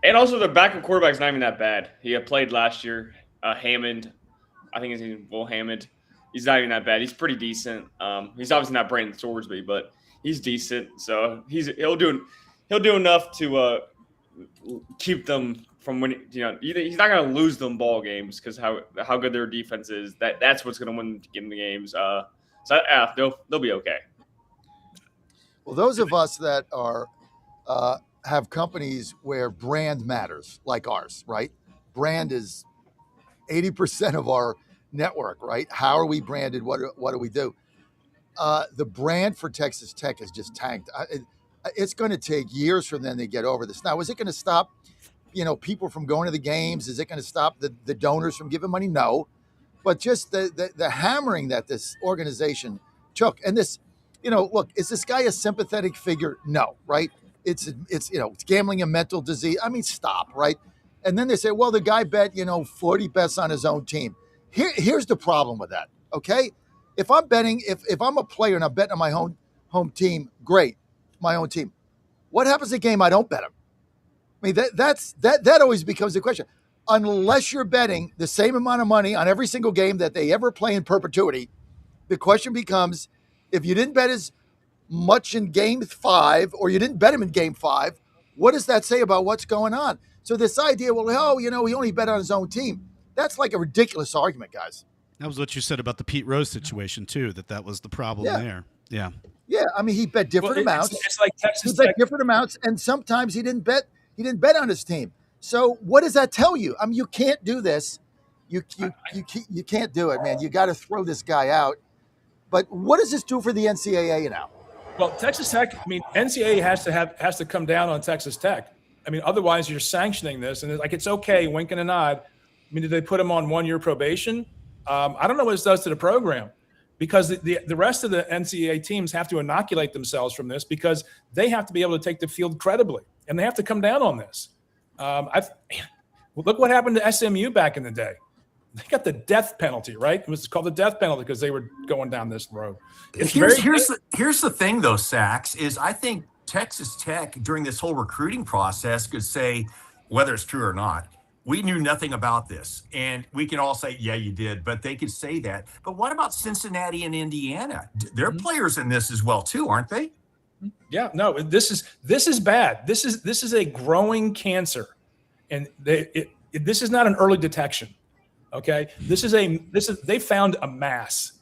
And also, their backup quarterback's not even that bad. He had played last year. Hammond, I think his name is Will Hammond. He's not even that bad. He's pretty decent. He's obviously not Brandon Sorsby, but he's decent. So he'll do enough to keep them from winning. He's not going to lose them ball games because how good their defense is. That's what's going to win them the games. They'll be okay. Well, those of us that are have companies where brand matters, like ours, right? Brand is 80% of our network, right? How are we branded? What do we do? The brand for Texas Tech has just tanked. It's going to take years for them to get over this. Now, is it going to stop, people from going to the games? Is it going to stop the donors from giving money? No. But just the hammering that this organization took, and this, look, is this guy a sympathetic figure? No, right? It's gambling and mental disease. I mean, stop, right? And then they say, well, the guy bet, 40 bets on his own team. Here's the problem with that, okay? If I'm betting, if I'm a player and I'm betting on my home team, great, my own team. What happens in a game I don't bet him? I mean, that always becomes the question. Unless you're betting the same amount of money on every single game that they ever play in perpetuity, the question becomes, if you didn't bet as much in game 5 or you didn't bet him in game 5, what does that say about what's going on? So this idea, he only bet on his own team. That's like a ridiculous argument, guys. That was what you said about the Pete Rose situation too, that was the problem there. Yeah. Yeah, I mean, he bet different amounts. It's like Texas Tech. He bet different amounts, and sometimes he didn't bet on his team. So what does that tell you? I mean, you can't do this. You can't do it, man. You got to throw this guy out. But what does this do for the NCAA now? Well, Texas Tech, NCAA has to come down on Texas Tech. Otherwise you're sanctioning this, and it's okay, wink and a nod. Did they put him on 1-year probation? I don't know what this does to the program, because the rest of the NCAA teams have to inoculate themselves from this, because they have to be able to take the field credibly, and they have to come down on this. Look what happened to SMU back in the day. They got the death penalty, right? It was called the death penalty because they were going down this road. Here's the thing, though, Sachs, is I think Texas Tech during this whole recruiting process could say, whether it's true or not, we knew nothing about this. And we can all say, yeah, you did. But they could say that. But what about Cincinnati and Indiana? They're players in this as well, too, aren't they? Yeah, no, this is bad. This is a growing cancer. And this is not an early detection. Okay, they found a mass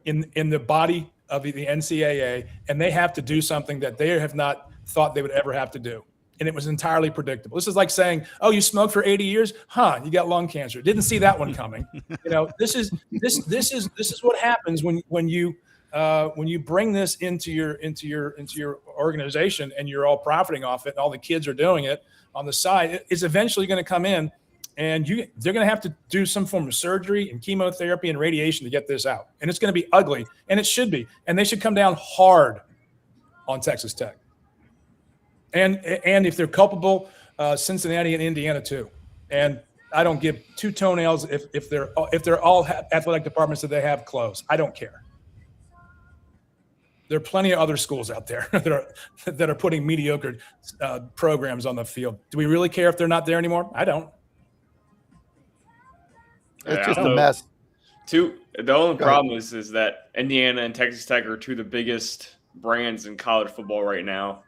in the body of the NCAA, and they have to do something that they have not thought they would ever have to do, and it was entirely predictable. This is like saying, "Oh, you smoked for 80 years? You got lung cancer." Didn't see that one coming. This is what happens when you bring this into your organization and you're all profiting off it, and all the kids are doing it on the side. It's eventually going to come in. and they're going to have to do some form of surgery and chemotherapy and radiation to get this out. And it's going to be ugly, and it should be. And they should come down hard on Texas Tech. And if they're culpable, Cincinnati and Indiana too. And I don't give two toenails if they're all athletic departments that they have closed. I don't care. There are plenty of other schools out there that are putting mediocre programs on the field. Do we really care if they're not there anymore? I don't. It's just a mess. The only problem is that Indiana and Texas Tech are two of the biggest brands in college football right now.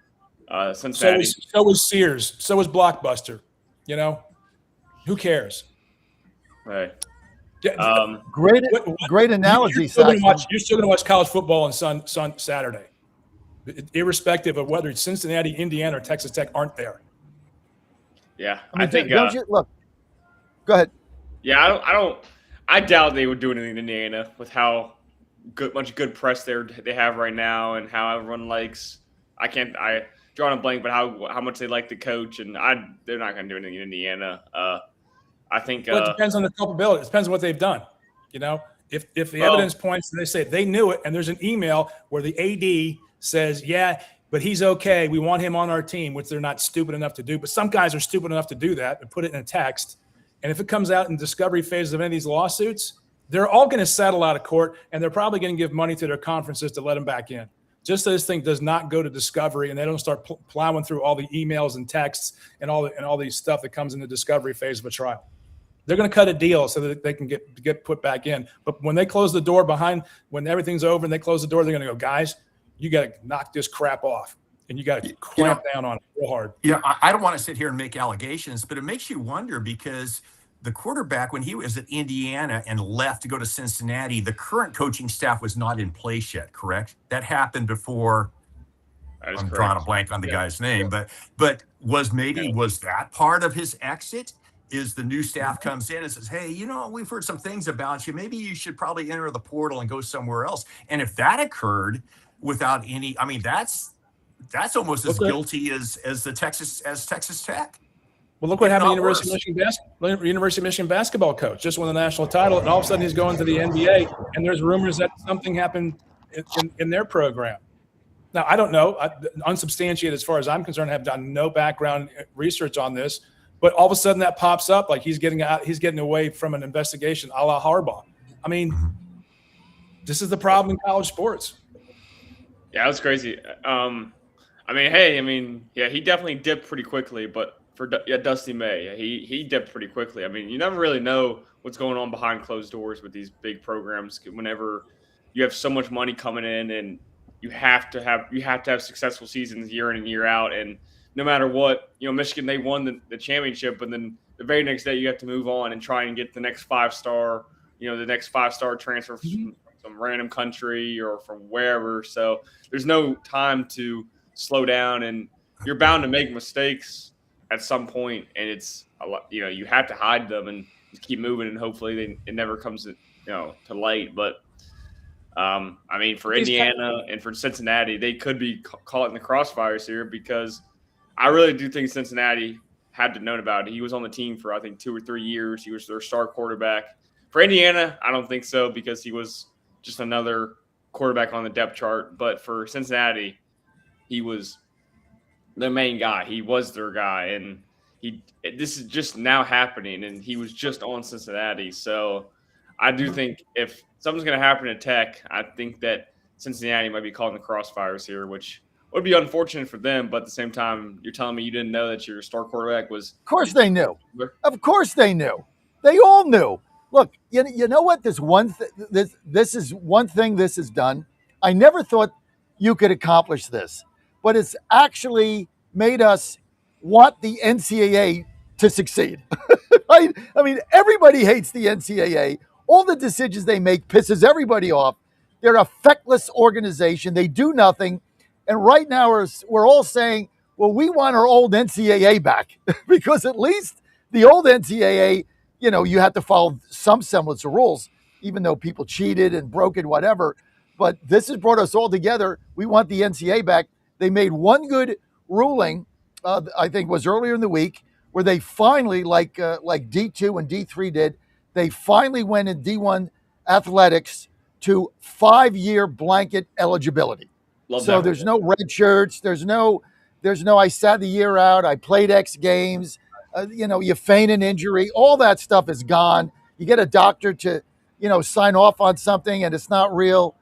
Cincinnati. So was Sears. So was Blockbuster. You know, who cares? Right. Yeah. Great analogy. You're still going to watch college football on Saturday, irrespective of whether it's Cincinnati, Indiana, or Texas Tech aren't there. Yeah, I think. Don't you look? Go ahead. Yeah, I doubt they would do anything in Indiana with how much good press they have right now and how everyone likes. I draw on a blank, but how much they like the coach, and they're not going to do anything in Indiana. I think. Well, it depends on the culpability. It depends on what they've done. You know, if the evidence points, they say they knew it, and there's an email where the AD says, "Yeah, but he's okay. We want him on our team," which they're not stupid enough to do. But some guys are stupid enough to do that and put it in a text. And if it comes out in discovery phases of any of these lawsuits, they're all going to settle out of court, and they're probably going to give money to their conferences to let them back in. Just so this thing does not go to discovery, and they don't start plowing through all the emails and texts and all these stuff that comes in the discovery phase of a trial. They're going to cut a deal so that they can get put back in. But when they close the door when everything's over and they close the door, they're going to go, guys, you got to knock this crap off, and you got to clamp down on it real hard. Yeah, I don't want to sit here and make allegations, but it makes you wonder because the quarterback, when he was at Indiana and left to go to Cincinnati, the current coaching staff was not in place yet, correct? That happened before. I'm drawing a blank on the guy's name, but was that part of his exit? Is the new staff comes in and says, hey, we've heard some things about you. Maybe you should probably enter the portal and go somewhere else. And if that occurred without that's almost as guilty as Texas Tech. Well, look what happened to University of Michigan basketball coach. Just won the national title, and all of a sudden he's going to the NBA, and there's rumors that something happened in their program. Now, I don't know. Unsubstantiated as far as I'm concerned. I have done no background research on this. But all of a sudden that pops up like he's getting away from an investigation a la Harbaugh. I mean, this is the problem in college sports. Yeah, that's crazy. He definitely dipped pretty quickly. But for Dusty May, he dipped pretty quickly. I mean, you never really know what's going on behind closed doors with these big programs. Whenever you have so much money coming in, and you have to have successful seasons year in and year out, and no matter what, Michigan, they won the championship, and then the very next day you have to move on and try and get the next five-star transfer from some random country or from wherever. So there's no time to slow down, and you're bound to make mistakes at some point, and it's a lot. You have to hide them and keep moving, and hopefully it never comes to light. But for Indiana and for Cincinnati, they could be caught in the crossfires here because I really do think Cincinnati had to known about it. He was on the team for, I think, 2 or 3 years. He was their star quarterback. For Indiana, I don't think so because he was just another quarterback on the depth chart. But for Cincinnati, he was the main guy. He was their guy. And this is just now happening, and he was just on Cincinnati. So I do think if something's going to happen at Tech, I think that Cincinnati might be caught in the crossfires here, which would be unfortunate for them, but at the same time, you're telling me you didn't know that your star quarterback was. Of course they knew. Of course they knew. They all knew. Look, you know what? This is one thing this has done. I never thought you could accomplish this, but it's actually made us want the NCAA to succeed. Right? I mean, everybody hates the NCAA. All the decisions they make pisses everybody off. They're a feckless organization. They do nothing. And right now we're all saying, well, we want our old NCAA back because at least the old NCAA, you had to follow some semblance of rules, even though people cheated and broke it, whatever. But this has brought us all together. We want the NCAA back. They made one good ruling, I think was earlier in the week, where they finally, like D2 and D3 did, they finally went in D1 athletics to 5-year blanket eligibility. Love So that. there's no red shirts. There's no I sat the year out. I played X games. You feign an injury. All that stuff is gone. You get a doctor to, sign off on something and it's not real.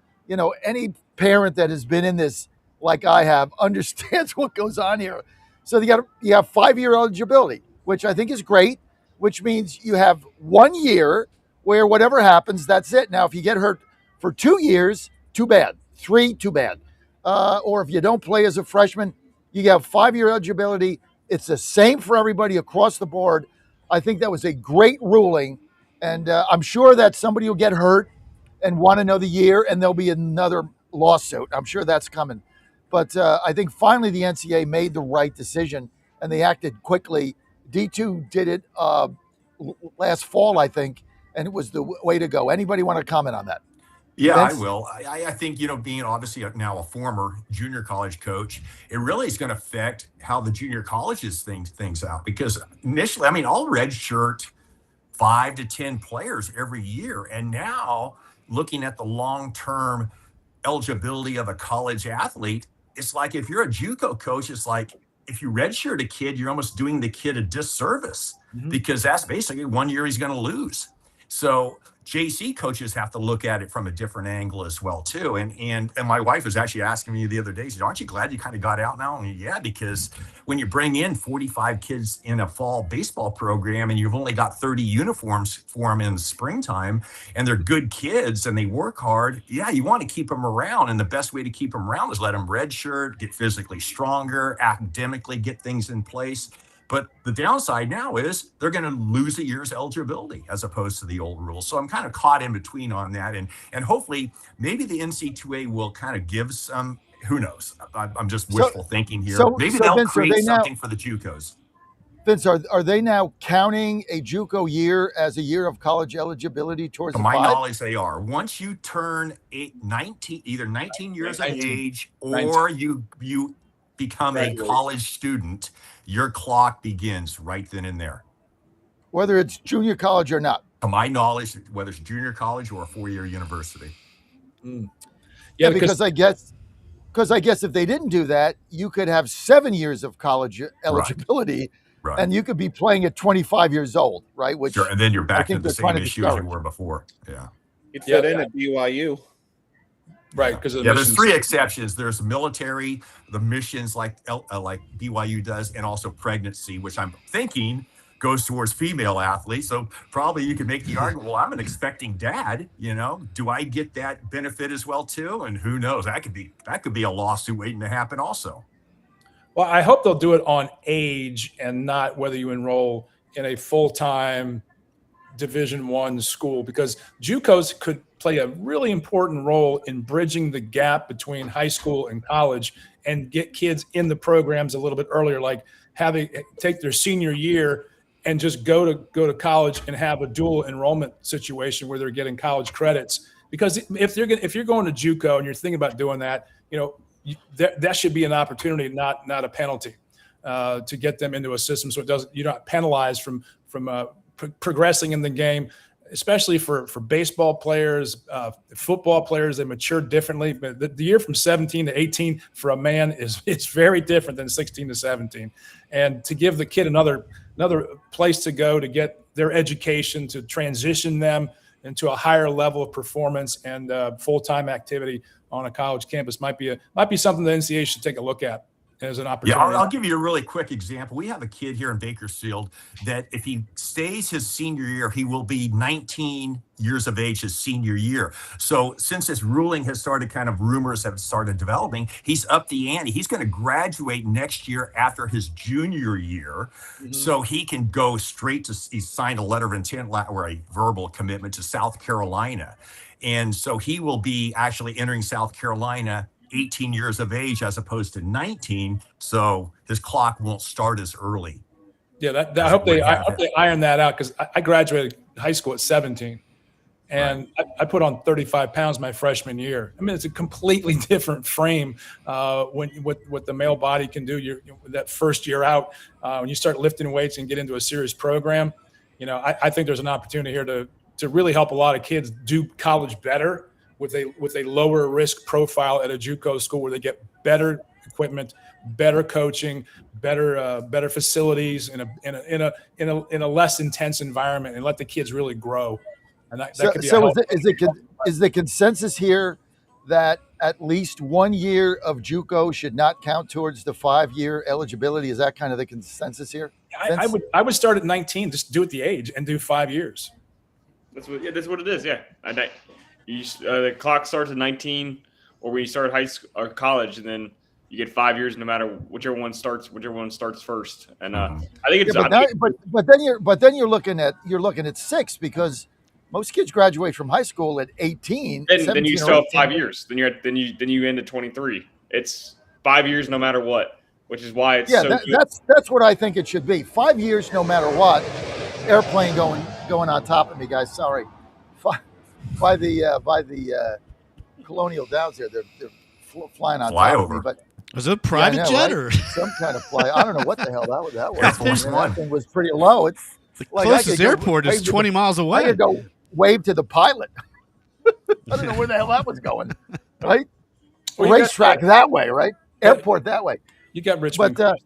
Any parent that has been in this like I have understands what goes on here. So you have 5-year eligibility, which I think is great, which means you have 1 year where whatever happens, that's it. Now, if you get hurt for 2 years, too bad. 3, too bad. Or if you don't play as a freshman, you have 5-year eligibility. It's the same for everybody across the board. I think that was a great ruling. And I'm sure that somebody will get hurt and want to know the year, and there'll be another lawsuit. I'm sure that's coming. But I think finally the NCAA made the right decision, and they acted quickly. D2 did it last fall, I think, and it was the way to go. Anybody want to comment on that? Yeah, Vince? I will. I think, being obviously now a former junior college coach, it really is going to affect how the junior colleges think things out. Because initially, I'll redshirt 5 to 10 players every year. And now looking at the long-term eligibility of a college athlete, it's like if you're a JUCO coach, it's like if you redshirt a kid, you're almost doing the kid a disservice because that's basically 1 year he's going to lose. So JC coaches have to look at it from a different angle as well too. And my wife was actually asking me the other day, she said, "Aren't you glad you kind of got out now?" And yeah, because when you bring in 45 kids in a fall baseball program and you've only got 30 uniforms for them in the springtime, and they're good kids and they work hard, yeah, you want to keep them around. And the best way to keep them around is let them redshirt, get physically stronger, academically get things in place. But the downside now is they're going to lose a year's eligibility as opposed to the old rules. So I'm kind of caught in between on that. And hopefully maybe the NC2A will kind of give some, who knows? I'm just wishful thinking here. Maybe they'll Vince, create something for the JUCOs. Vince, are they now counting a JUCO year as a year of college eligibility towards To the my 5? knowledge, they are. Once you turn 19, either 19 years of age or you become a college student, your clock begins right then and there. Whether it's junior college or not. To my knowledge, whether it's junior college or a 4-year university. Yeah, because I guess if they didn't do that, you could have 7 years of college eligibility, right. And you could be playing at 25 years old, right? Which sure, and then you're back to the they're same issue as you were before. Yeah. You'd fit in at BYU. Right, because there's 3 exceptions. There's military, the missions like BYU does, and also pregnancy, which I'm thinking goes towards female athletes. So probably you could make the argument, well, I'm an expecting dad, do I get that benefit as well too? And who knows? That could be a lawsuit waiting to happen also. Well, I hope they'll do it on age and not whether you enroll in a full-time Division I school, because JUCOs could play a really important role in bridging the gap between high school and college and get kids in the programs a little bit earlier, like take their senior year and just go to college and have a dual enrollment situation where they're getting college credits. Because if you're going to JUCO and you're thinking about doing that, that should be an opportunity, not a penalty, to get them into a system so you're not penalized from progressing in the game, especially for baseball players, football players. They mature differently. But the year from 17 to 18 for a man it's very different than 16 to 17. And to give the kid another place to go to get their education, to transition them into a higher level of performance and full-time activity on a college campus might be something the NCAA should take a look at as an opportunity. Yeah, I'll give you a really quick example. We have a kid here in Bakersfield that if he stays his senior year, he will be 19 years of age his senior year. So since this ruling has started, rumors have started developing, he's up the ante. He's going to graduate next year after his junior year. So he can go straight he signed a letter of intent or a verbal commitment to South Carolina. And so he will be actually entering South Carolina 18 years of age as opposed to 19, so his clock won't start as early. Yeah, I hope they iron that out, because I graduated high school at 17. And I put on 35 pounds my freshman year. I mean, it's a completely different frame when what the male body can do. That first year out, when you start lifting weights and get into a serious program, I think there's an opportunity here to really help a lot of kids do college better with a lower risk profile at a JUCO school where they get better equipment, better coaching, better facilities in a less intense environment, and let the kids really grow. And that could be is the consensus here that at least 1 year of JUCO should not count towards the 5-year eligibility? Is that kind of the consensus here? I would start at 19, just do it the age and do 5 years. That's what it is. Yeah, the clock starts at 19, or when you start high school or college, and then you get 5 years, no matter whichever one starts first. And I think it's. But then you're looking at 6, because most kids graduate from high school at 18. Then you still have 5 years. Then you end at 23. It's 5 years no matter what, which is why it's that's what I think it should be. 5 years no matter what. Airplane going on top of me, guys. Sorry. By the Colonial Downs here, they're flying on top of me. But was it a private jet or some kind of fly? I don't know what the hell that was. That thing was pretty low. It's the closest airport is 20 miles away. I could go wave to the pilot. I don't know where the hell that was going. Right? Racetrack that way, right? Airport that way. You got Richmond. But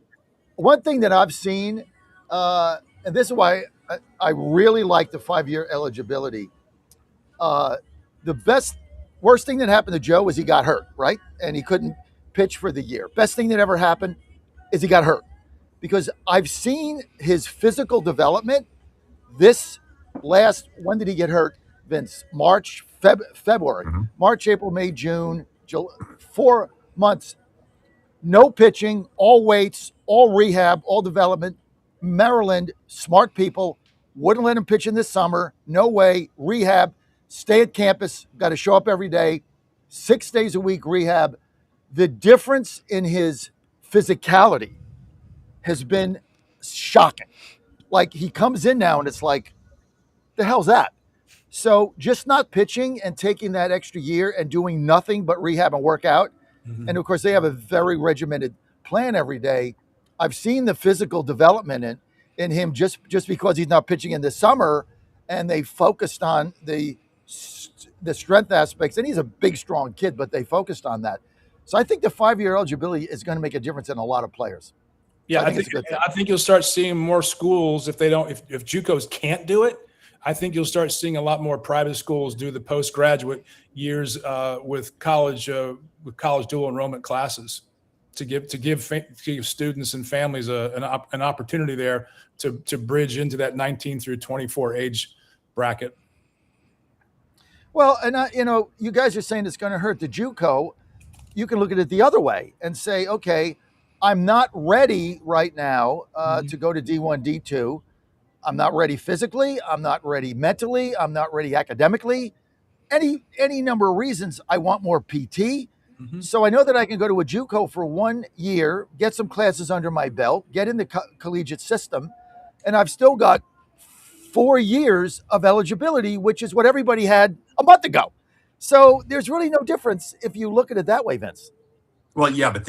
one thing that I've seen, and this is why I really like the 5-year eligibility. The worst thing that happened to Joe is he got hurt, right? And he couldn't pitch for the year. Best thing that ever happened is he got hurt, because I've seen his physical development. When did he get hurt, Vince? February. Mm-hmm. March, April, May, June, July, 4 months. No pitching, all weights, all rehab, all development. Maryland, smart people, wouldn't let him pitch in this summer. No way. Rehab, stay at campus, got to show up every day, 6 days a week rehab. The difference in his physicality has been shocking. Like, he comes in now and it's like, the hell's that? So just not pitching and taking that extra year and doing nothing but rehab and work out. Mm-hmm. And of course, they have a very regimented plan every day. I've seen the physical development in him just because he's not pitching in the summer, and they focused on the strength aspects. And he's a big, strong kid, but they focused on that. So I think the 5-year eligibility is going to make a difference in a lot of players. Yeah, I think you'll start seeing more schools if JUCOs can't do it. I think you'll start seeing a lot more private schools do the postgraduate years with college dual enrollment classes to give students and families an opportunity there to bridge into that 19 through 24 age bracket. Well, and you guys are saying it's going to hurt the JUCO. You can look at it the other way and say, okay, I'm not ready right now to go to D1, D2. I'm not ready physically. I'm not ready mentally. I'm not ready academically. Any number of reasons. I want more PT. Mm-hmm. So I know that I can go to a JUCO for 1 year, get some classes under my belt, get in the collegiate system, and I've still got 4 years of eligibility, which is what everybody had a month ago. So there's really no difference if you look at it that way, Vince. Well, yeah, but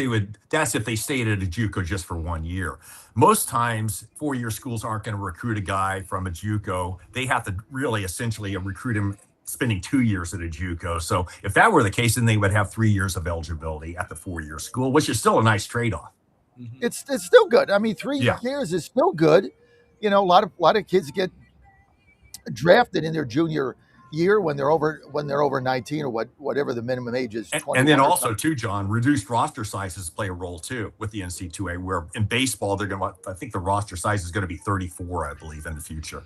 that's if they stayed at a JUCO just for 1 year. Most times, 4-year schools aren't going to recruit a guy from a JUCO. They have to really essentially recruit him spending 2 years at a JUCO. So if that were the case, then they would have 3 years of eligibility at the 4-year school, which is still a nice trade-off. Mm-hmm. It's still good. I mean, 3 years is still good. A lot of kids get drafted in their junior year when they're over 19 or whatever the minimum age is. And then also too, John, reduced roster sizes play a role too with the NC2A, where in baseball I think the roster size is going to be 34, I believe, in the future.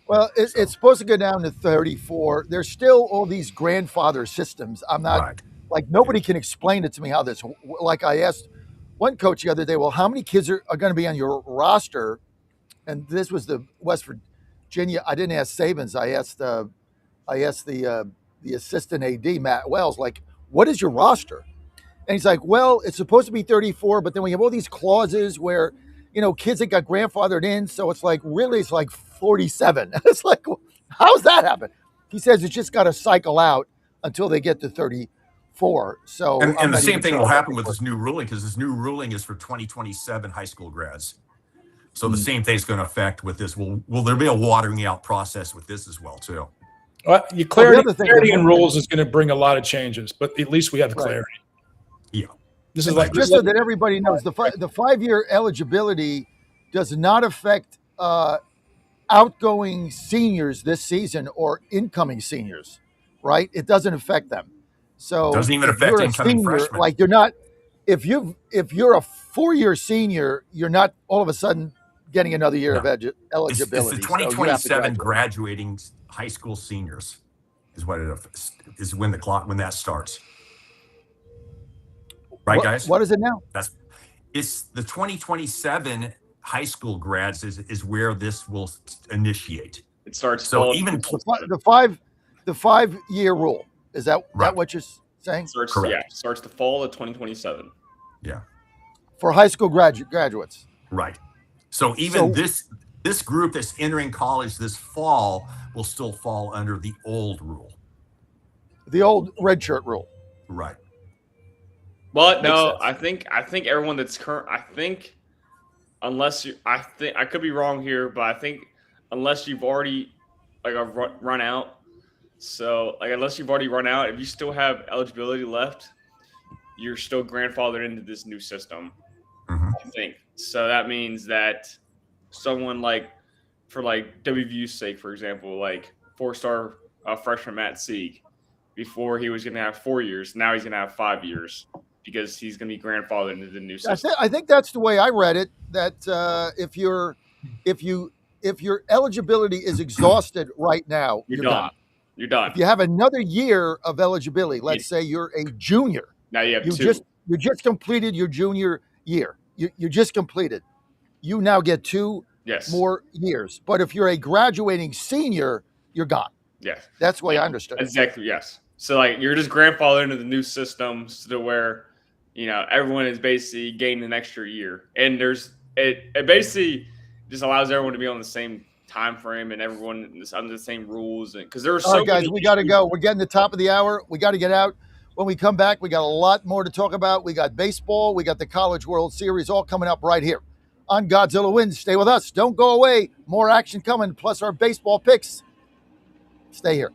Well, it's supposed to go down to 34. There's still all these grandfather systems. I'm not nobody can explain it to me how this. Like, I asked one coach the other day, well, how many kids are going to be on your roster? And this was the West Virginia. I didn't ask Sabins. I asked the assistant AD, Matt Wells, like, what is your roster? And he's like, well, it's supposed to be 34, but then we have all these clauses where, kids that got grandfathered in. So it's like 47. It's like, how's that happen? He says it's just got to cycle out until they get to 34. So And the same thing will happen with this new ruling, because this new ruling is for 2027 high school grads. So the same thing's going to affect with this. Will there be a watering out process with this as well too? Well, clarity in rules is going to bring a lot of changes, but at least we have clarity. Yeah. This is like just so that everybody knows, the 5-year eligibility does not affect outgoing seniors this season or incoming seniors, right? It doesn't affect them. So it doesn't even affect incoming freshmen. Like you're not, if you're a 4-year senior, you're not all of a sudden getting another year of eligibility. It's the 2027 graduating high school seniors is what it is when that starts. Right, guys? What is it now? It's the 2027 high school grads is where this will initiate. It starts. So even the 5-year rule, is that what you're saying? Correct. Yeah, starts the fall of 2027. Yeah. For high school graduates. Right. So even this group that's entering college this fall will still fall under the old rule. The old red shirt rule. Right. But no, I think everyone that's current. I think unless I could be wrong here, but I think unless you've already run out. So unless you've already run out, if you still have eligibility left, you're still grandfathered into this new system. Mm-hmm. I think so. That means that someone for WVU's sake, for example, 4-star freshman Matt Sieg, before he was going to have 4 years, now he's going to have 5 years because he's going to be grandfathered into the new system. I think that's the way I read it. That if your eligibility is exhausted right now, you're done. You're done. If you have another year of eligibility, let's say you're a junior. Now you have you just completed your junior year. You just completed. You now get 2 more years. But if you're a graduating senior, you're gone. Yes. That's the way I understood it. Exactly, yes. So you're just grandfathered into the new system to where, everyone is basically gaining an extra year. And it basically just allows everyone to be on the same time frame and everyone is under the same rules. And because there are so guys, we got to go. We're getting the top of the hour. We got to get out. When we come back, we got a lot more to talk about. We got baseball. We got the College World Series all coming up right here on Godzilla Wins. Stay with us. Don't go away. More action coming, plus our baseball picks. Stay here.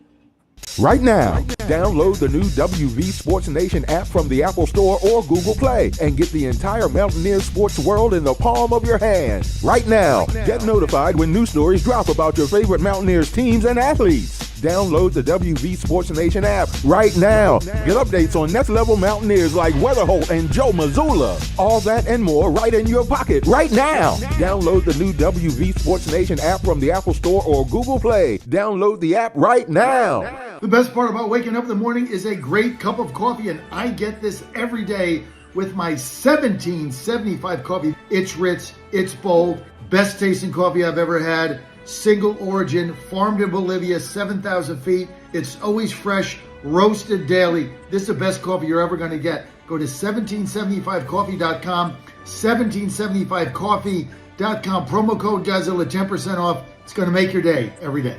Right now, download the new WV Sports Nation app from the Apple Store or Google Play and get the entire Mountaineers sports world in the palm of your hand. Right now, get notified when new stories drop about your favorite Mountaineers teams and athletes. Download the WV Sports Nation app right now. Get updates on next level Mountaineers like Weatherholt and Joe Mazzulla. All that and more right in your pocket right now. Download the new WV Sports Nation app from the Apple Store or Google Play. Download the app right now. The best part about waking up in the morning is a great cup of coffee, and I get this every day with my 1775 coffee. It's rich, it's bold, best tasting coffee I've ever had. Single origin, farmed in Bolivia, 7,000 feet. It's always fresh, roasted daily. This is the best coffee you're ever going to get. Go to 1775coffee.com, 1775coffee.com. Promo code Godzilla, 10% off. It's going to make your day every day.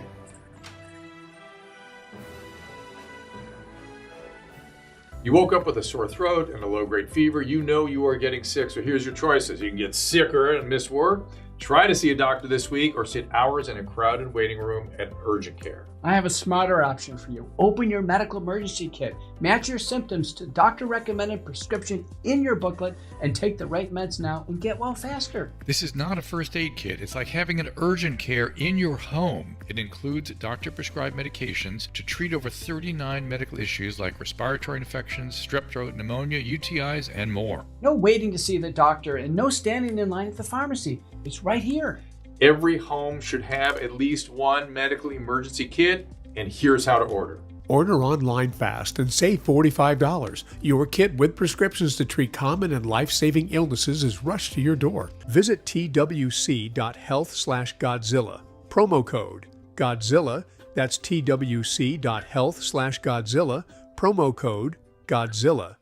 You woke up with a sore throat and a low-grade fever. You know you are getting sick, so here's your choices. You can get sicker and miss work. Try to see a doctor this week or sit hours in a crowded waiting room at urgent care. I have a smarter option for you. Open your medical emergency kit. Match your symptoms to doctor-recommended prescription in your booklet and take the right meds now and get well faster. This is not a first aid kit. It's like having an urgent care in your home. It includes doctor-prescribed medications to treat over 39 medical issues like respiratory infections, strep throat, pneumonia, UTIs, and more. No waiting to see the doctor and no standing in line at the pharmacy. It's right here. Every home should have at least one medical emergency kit, and here's how to order. Order online fast and save $45. Your kit with prescriptions to treat common and life-saving illnesses is rushed to your door. Visit twc.health/Godzilla. Promo code Godzilla. That's twc.health/Godzilla. Promo code Godzilla.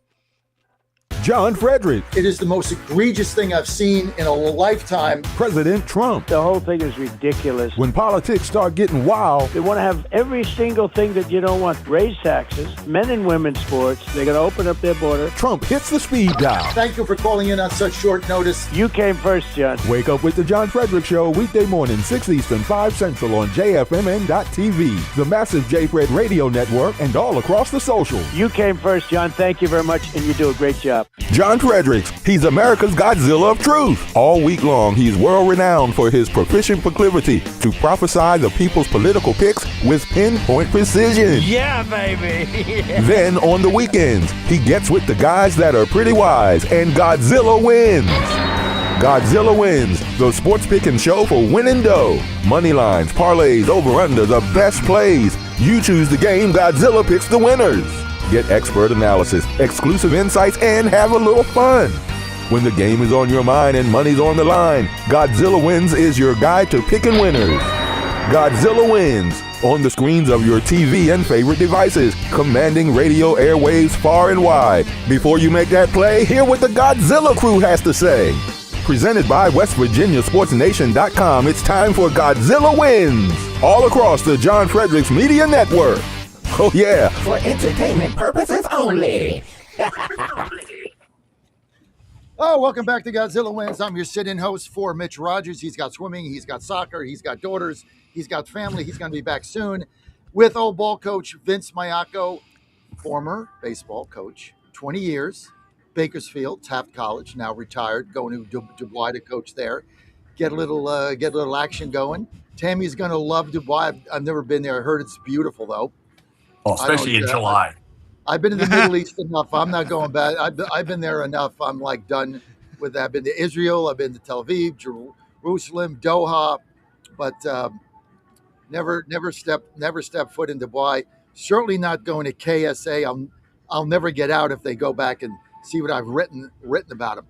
John Frederick. It is the most egregious thing I've seen in a lifetime. President Trump. The whole thing is ridiculous. When politics start getting wild, they want to have every single thing that you don't want. Raise taxes, men and women's sports. They're going to open up their border. Trump hits the speed dial. Thank you for calling in on such short notice. You came first, John. Wake up with the John Frederick Show weekday morning, 6 Eastern, 5 Central on JFMN.TV, the massive J-Fred radio network, and all across the socials. You came first, John. Thank you very much, and you do a great job. John Fredericks, he's America's Godzilla of truth. All week long, he's world-renowned for his proficient proclivity to prophesy the people's political picks with pinpoint precision. Yeah, baby. Then, on the weekends, he gets with the guys that are pretty wise, and Godzilla wins. Godzilla Wins, the sports picking show for winning dough. Money lines, parlays, over-under, the best plays. You choose the game, Godzilla picks the winners. Get expert analysis, exclusive insights, and have a little fun. When the game is on your mind and money's on the line, Godzilla Wins is your guide to picking winners. Godzilla Wins, on the screens of your TV and favorite devices, commanding radio airwaves far and wide. Before you make that play, hear what the Godzilla crew has to say. Presented by WestVirginiaSportsNation.com, it's time for Godzilla Wins, all across the John Fredericks Media Network. Oh yeah. For entertainment purposes only. Oh, welcome back to Godzilla Wins. I'm your sit-in host for Mitch Rogers. He's got swimming, he's got soccer, he's got daughters, he's got family. He's going to be back soon with old ball coach Vince Maiaco, former baseball coach, 20 years, Bakersfield, Taft College, now retired, going to Dubois to coach there. Get a little action going. Tammy's going to love Dubois. I've never been there. I heard it's beautiful though. Oh, especially in July. I've been in the Middle East enough. I'm not going back. I've been there enough. I'm like done with that. I've been to Israel. I've been to Tel Aviv, Jerusalem, Doha, but never step foot in Dubai. Certainly not going to KSA. I'll never get out if they go back and see what I've written about them.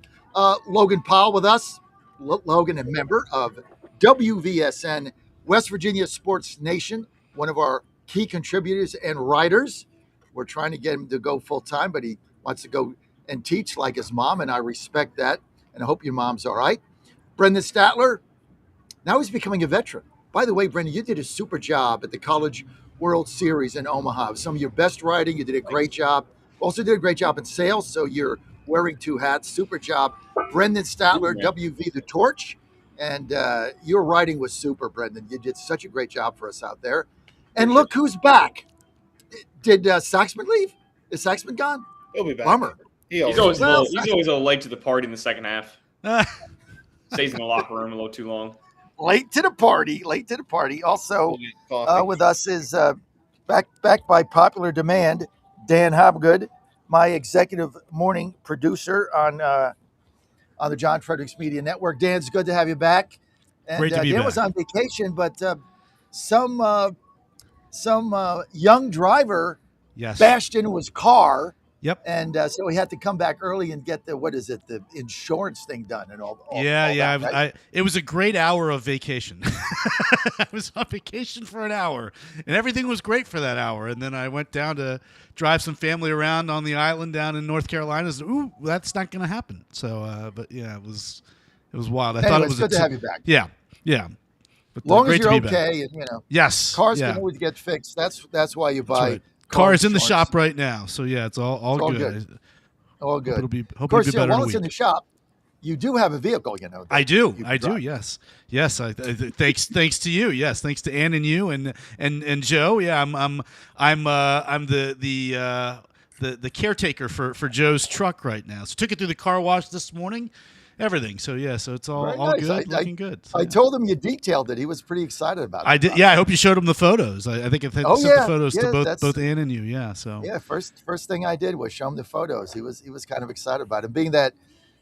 Logan Powell with us. Logan, a member of WVSN, West Virginia Sports Nation, one of our key contributors and writers. We're trying to get him to go full time, but he wants to go and teach like his mom, and I respect that. And I hope your mom's all right. Brendan Statler, now he's becoming a veteran. By the way, Brendan, you did a super job at the College World Series in Omaha. Some of your best writing. You did a great job. Also did a great job in sales, so you're wearing two hats. Super job. Brendan Statler, WV The Torch. And your writing was super, Brendan. You did such a great job for us out there. And look who's back. Did Saxman leave? Is Saxman gone? He'll be back. Bummer. He's always a little late to the party in the second half. Stays in the locker room a little too long. Late to the party. Also with us is back by popular demand, Dan Hobgood, my executive morning producer on the John Fredericks Media Network. Dan, it's good to have you back. And Great to be Dan back. was on vacation, but some young driver bashed into his car. Yep. And so he had to come back early and get the insurance thing done and all Yeah. that, right? It was a great hour of vacation. I was on vacation for an hour, and everything was great for that hour. And then I went down to drive some family around on the island down in North Carolina. Ooh, that's not going to happen. So, but yeah, it was wild. I thought it was good to have you back. Yeah. But Long great as you're to be okay, back. and Yes. cars yeah. can always get fixed. That's why you buy. Right. Car is in the insurance. shop right now, so yeah, it's all good. All good. Hope it'll be Of course, better in a while it's in week. the shop, you do have a vehicle, that I do. you can drive. Yes. Thanks to you. Yes. Thanks to Ann and you and Joe. Yeah. I'm the caretaker for Joe's truck right now. So took it through the car wash this morning. Everything. So yeah. So it's all Very nice. good. Looking good. So, I told him you detailed it. He was pretty excited about it. I did. Yeah. I hope you showed him the photos. I think I sent the photos to both Ann and you. Yeah. So yeah. First thing I did was show him the photos. He was kind of excited about it. Being that,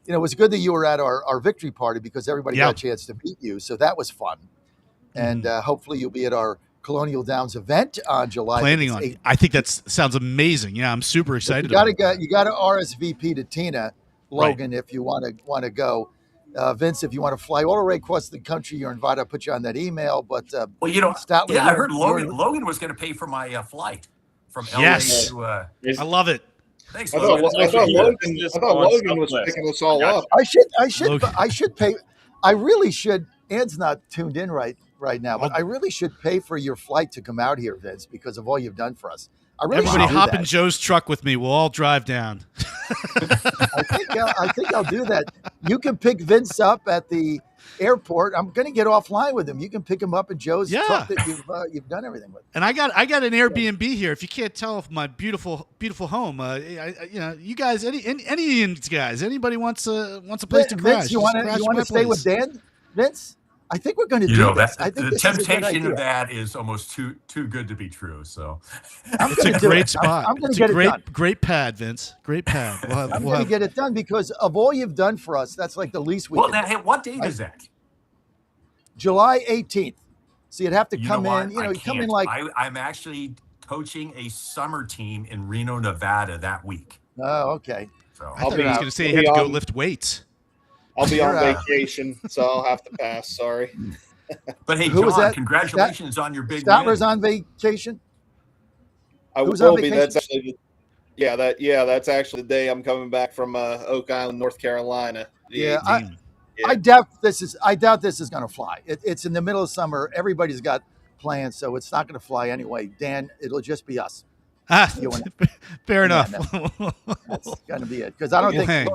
it was good that you were at our victory party because everybody got a chance to meet you. So that was fun. And hopefully you'll be at our Colonial Downs event on July. Planning on. I think that sounds amazing. Yeah, I'm super excited. You got to RSVP to Tina Logan if you want to go. Vince, if you want to fly all the way across the country, you're invited. I'll put you on that email. But Statler, I heard Logan was going to pay for my flight from LA to. I love it. Thanks, I Logan. thought Logan was picking us all up. I should pay. I really should. Ann's not tuned in right now, but I really should pay for your flight to come out here, Vince, because of all you've done for us. I really Everybody should do hop that. in Joe's truck with me. We'll all drive down. I think I'll do that. You can pick Vince up at the airport. I'm going to get offline with him. You can pick him up in Joe's truck that you've done everything with. And I got an Airbnb here. If you can't tell my beautiful home, you guys, any Indians guys, anybody wants a place to crash? Vince, you want to stay with Dan? Vince, I think we're going to do this. I think the this is a good temptation idea. of that is almost too good to be true. So it's a great spot. I'm going to get it done. Great pad, Vince. Great pad. I'm going to get it done because of all you've done for us. That's like the least we can do. Hey, what date is that? July 18th. So you'd have to come in. I You come in can't. like. I'm actually coaching a summer team in Reno, Nevada that week. Oh, okay. So I thought he was going to say he had to go lift weights. I'll be on vacation, so I'll have to pass. Sorry. But hey, Who was John, that? congratulations on your big Statler's win. on vacation. I Who's will on be. vacation? That's actually that's actually the day I'm coming back from Oak Island, North Carolina. I doubt this is going to fly. It's in the middle of summer. Everybody's got plans, so it's not going to fly anyway. Dan, it'll just be us. Fair enough. That's going to be it because I don't think.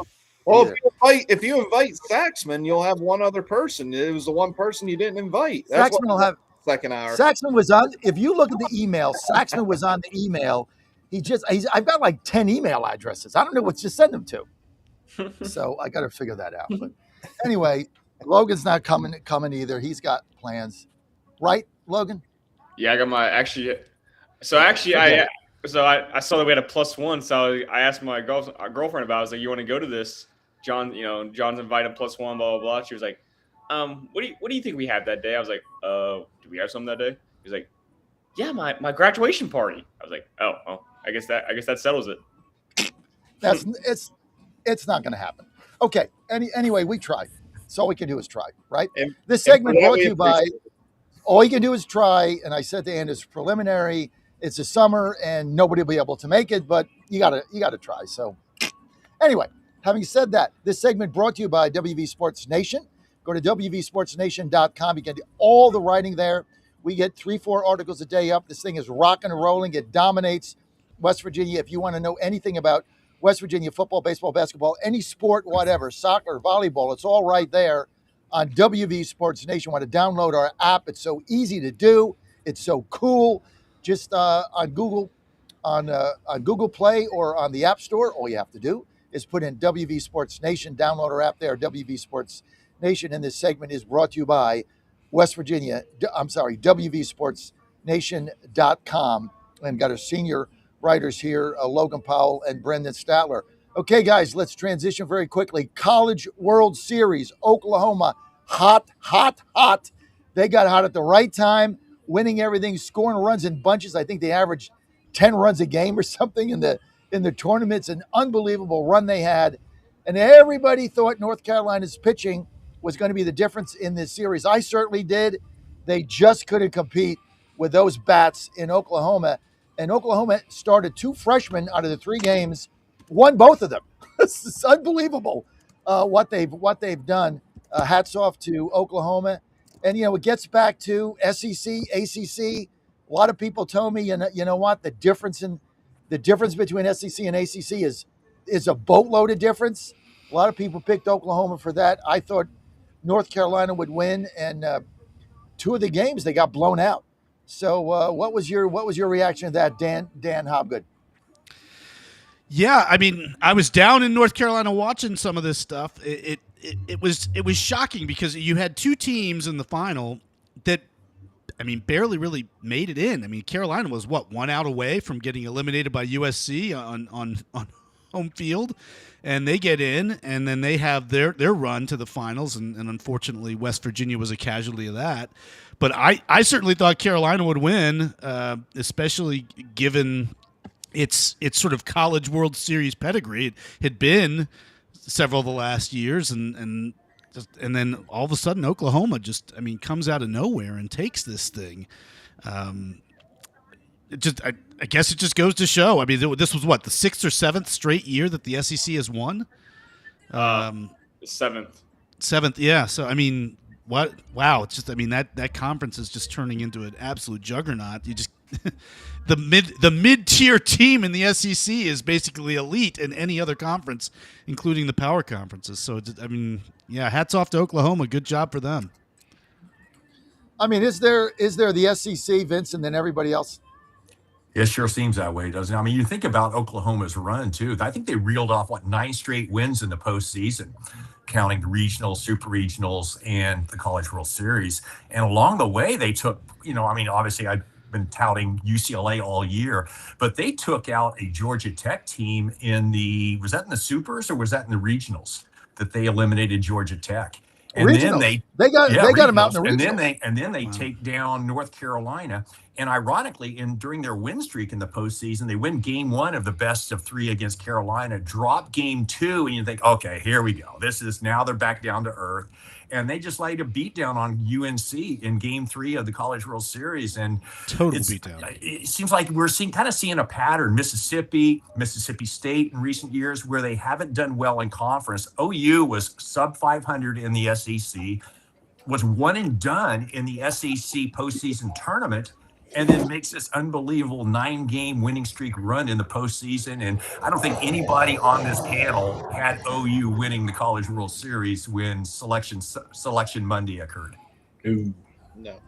Well, if you invite Saxman, you'll have one other person. It was the one person you didn't invite. That's Saxman will have second hour. Saxman was on. If you look at the email, Saxman was on the email. I've got like 10 email addresses. I don't know what to send them to. So I got to figure that out. But anyway, Logan's not coming either. He's got plans, right, Logan? Yeah, I got my So I saw that we had a +1. So I asked my girlfriend about it. I was like, "You want to go to this?" John's invited +1. Blah blah blah. She was like, what do you think we have that day?" I was like, "Do we have something that day?" He was like, "Yeah, my graduation party." I was like, "Oh, well, I guess that settles it." It's not going to happen. Okay. Anyway, we tried. So all we can do is try, right? This and segment brought to you by. All you can do is try. And I said to Ann, it's preliminary. It's a summer, and nobody will be able to make it, but you gotta try. So, anyway, having said that, this segment brought to you by WV Sports Nation. Go to wvsportsnation.com. You get all the writing there. We get 3-4 articles a day up. This thing is rocking and rolling. It dominates West Virginia. If you want to know anything about West Virginia football, baseball, basketball, any sport, whatever, soccer, volleyball, it's all right there on WV Sports Nation. Want to download our app? It's so easy to do. It's so cool. Just on Google Play or on the App Store, all you have to do is put in WV Sports Nation, download our app there, WV Sports Nation. And this segment is brought to you by WVSportsNation.com. And got our senior writers here, Logan Powell and Brendan Statler. Okay, guys, let's transition very quickly. College World Series, Oklahoma, hot. They got hot at the right time, winning everything, scoring runs in bunches. I think they averaged 10 runs a game or something in the tournament. It's an unbelievable run they had. And everybody thought North Carolina's pitching was going to be the difference in this series. I certainly did. They just couldn't compete with those bats in Oklahoma. And Oklahoma started 2 freshmen out of the 3 games, won both of them. It's unbelievable what they've done. Hats off to Oklahoma. And, it gets back to SEC, ACC. A lot of people told me, you know what, the difference between SEC and ACC is a boatload of difference. A lot of people picked Oklahoma for that. I thought North Carolina would win, and 2 of the games they got blown out. So what was your reaction to that, Dan Hobgood? Yeah, I mean, I was down in North Carolina watching some of this stuff. It was shocking because you had 2 teams in the final that, I mean, barely really made it in. I mean, Carolina was 1 out away from getting eliminated by USC on home field, and they get in, and then they have their run to the finals, and unfortunately West Virginia was a casualty of that. But I certainly thought Carolina would win, especially given its sort of College World Series pedigree. It had been several of the last years, and then all of a sudden Oklahoma just, I mean, comes out of nowhere and takes this thing. I guess it just goes to show. I mean, this was what, the 6th or 7th straight year that the SEC has won. Seventh. 7th, yeah. So I mean, what? Wow! It's just, I mean, that conference is just turning into an absolute juggernaut. You just the mid-tier team in the SEC is basically elite in any other conference, including the power conferences. So I mean, yeah, hats off to Oklahoma. Good job for them. I mean, is there the SEC, Vince, and then everybody else? It sure seems that way, doesn't it? I mean, you think about Oklahoma's run, too. I think they reeled off, 9 straight wins in the postseason, counting the regionals, super regionals, and the College World Series. And along the way, they took, I mean, obviously I've been touting UCLA all year, but they took out a Georgia Tech team was that in the supers or was that in the regionals that they eliminated Georgia Tech? And regionals. then they got them out in the regionals. And then they take down North Carolina. And ironically, during their win streak in the postseason, they win game 1 of the best of 3 against Carolina, drop game 2, and you think, okay, here we go. Now they're back down to earth. And they just laid a beat down on UNC in game 3 of the College World Series. And total beatdown. It seems like we're seeing a pattern. Mississippi State in recent years where they haven't done well in conference. OU was sub 500 in the SEC, was one and done in the SEC postseason tournament, and then makes this unbelievable 9-game winning streak run in the postseason. And I don't think anybody on this panel had OU winning the College World Series when Selection Monday occurred. No.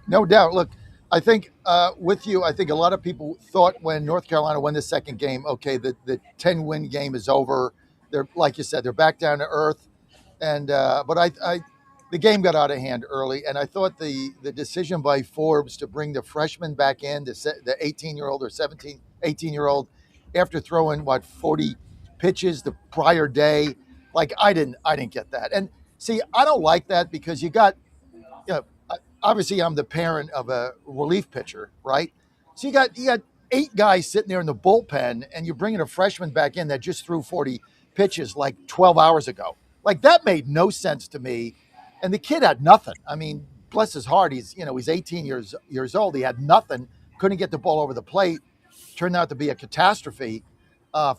No doubt. Look, I think with you, I think a lot of people thought when North Carolina won the second game, okay, the 10-win game is over. They're, like you said, they're back down to earth. And but the game got out of hand early, and I thought the decision by Forbes to bring the freshman back in, the 18-year-old or 18-year-old, after throwing 40 pitches the prior day, I didn't get that. And see, I don't like that because you got, obviously I'm the parent of a relief pitcher, right? So you got 8 guys sitting there in the bullpen, and you're bringing a freshman back in that just threw 40 pitches 12 hours ago. That made no sense to me. And the kid had nothing. I mean, bless his heart, he's 18 years old. He had nothing, couldn't get the ball over the plate. Turned out to be a catastrophe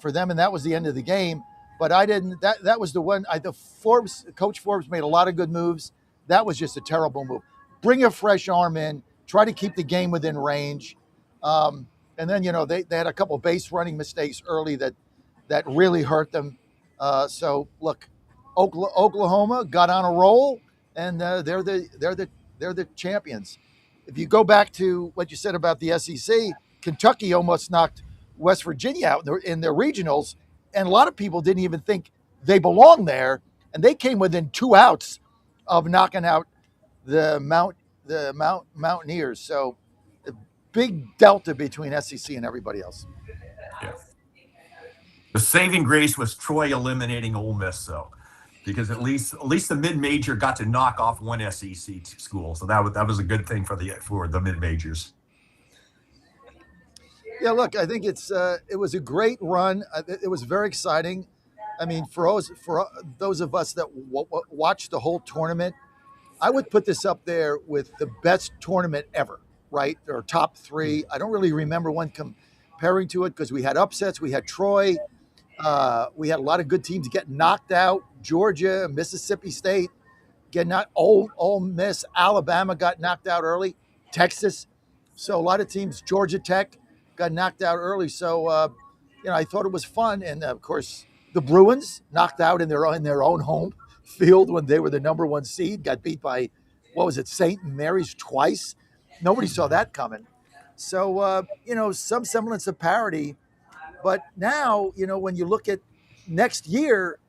for them, and that was the end of the game. But I didn't. That was the one. Coach Forbes made a lot of good moves. That was just a terrible move. Bring a fresh arm in. Try to keep the game within range. And then they had a couple of base running mistakes early that really hurt them. So look, Oklahoma got on a roll. And they're the champions. If you go back to what you said about the SEC, Kentucky almost knocked West Virginia out in their regionals, and a lot of people didn't even think they belonged there, and they came within 2 outs of knocking out the Mountaineers. So, a big delta between SEC and everybody else. Yeah. The saving grace was Troy eliminating Ole Miss, though. Because at least the mid-major got to knock off one SEC school, so that was a good thing for the mid-majors. Yeah, look, I think it was a great run. It was very exciting. I mean, for those of us that watched the whole tournament, I would put this up there with the best tournament ever. Right, or top 3. I don't really remember one comparing to it because we had upsets. We had Troy. We had a lot of good teams get knocked out. Georgia, Mississippi State getting out. Ole Miss, Alabama got knocked out early. Texas. So a lot of teams, Georgia Tech got knocked out early. So, I thought it was fun. And, of course, the Bruins knocked out in their own home field when they were the number 1 seed, got beat by, St. Mary's twice. Nobody saw that coming. So, some semblance of parity. But now, when you look at next year,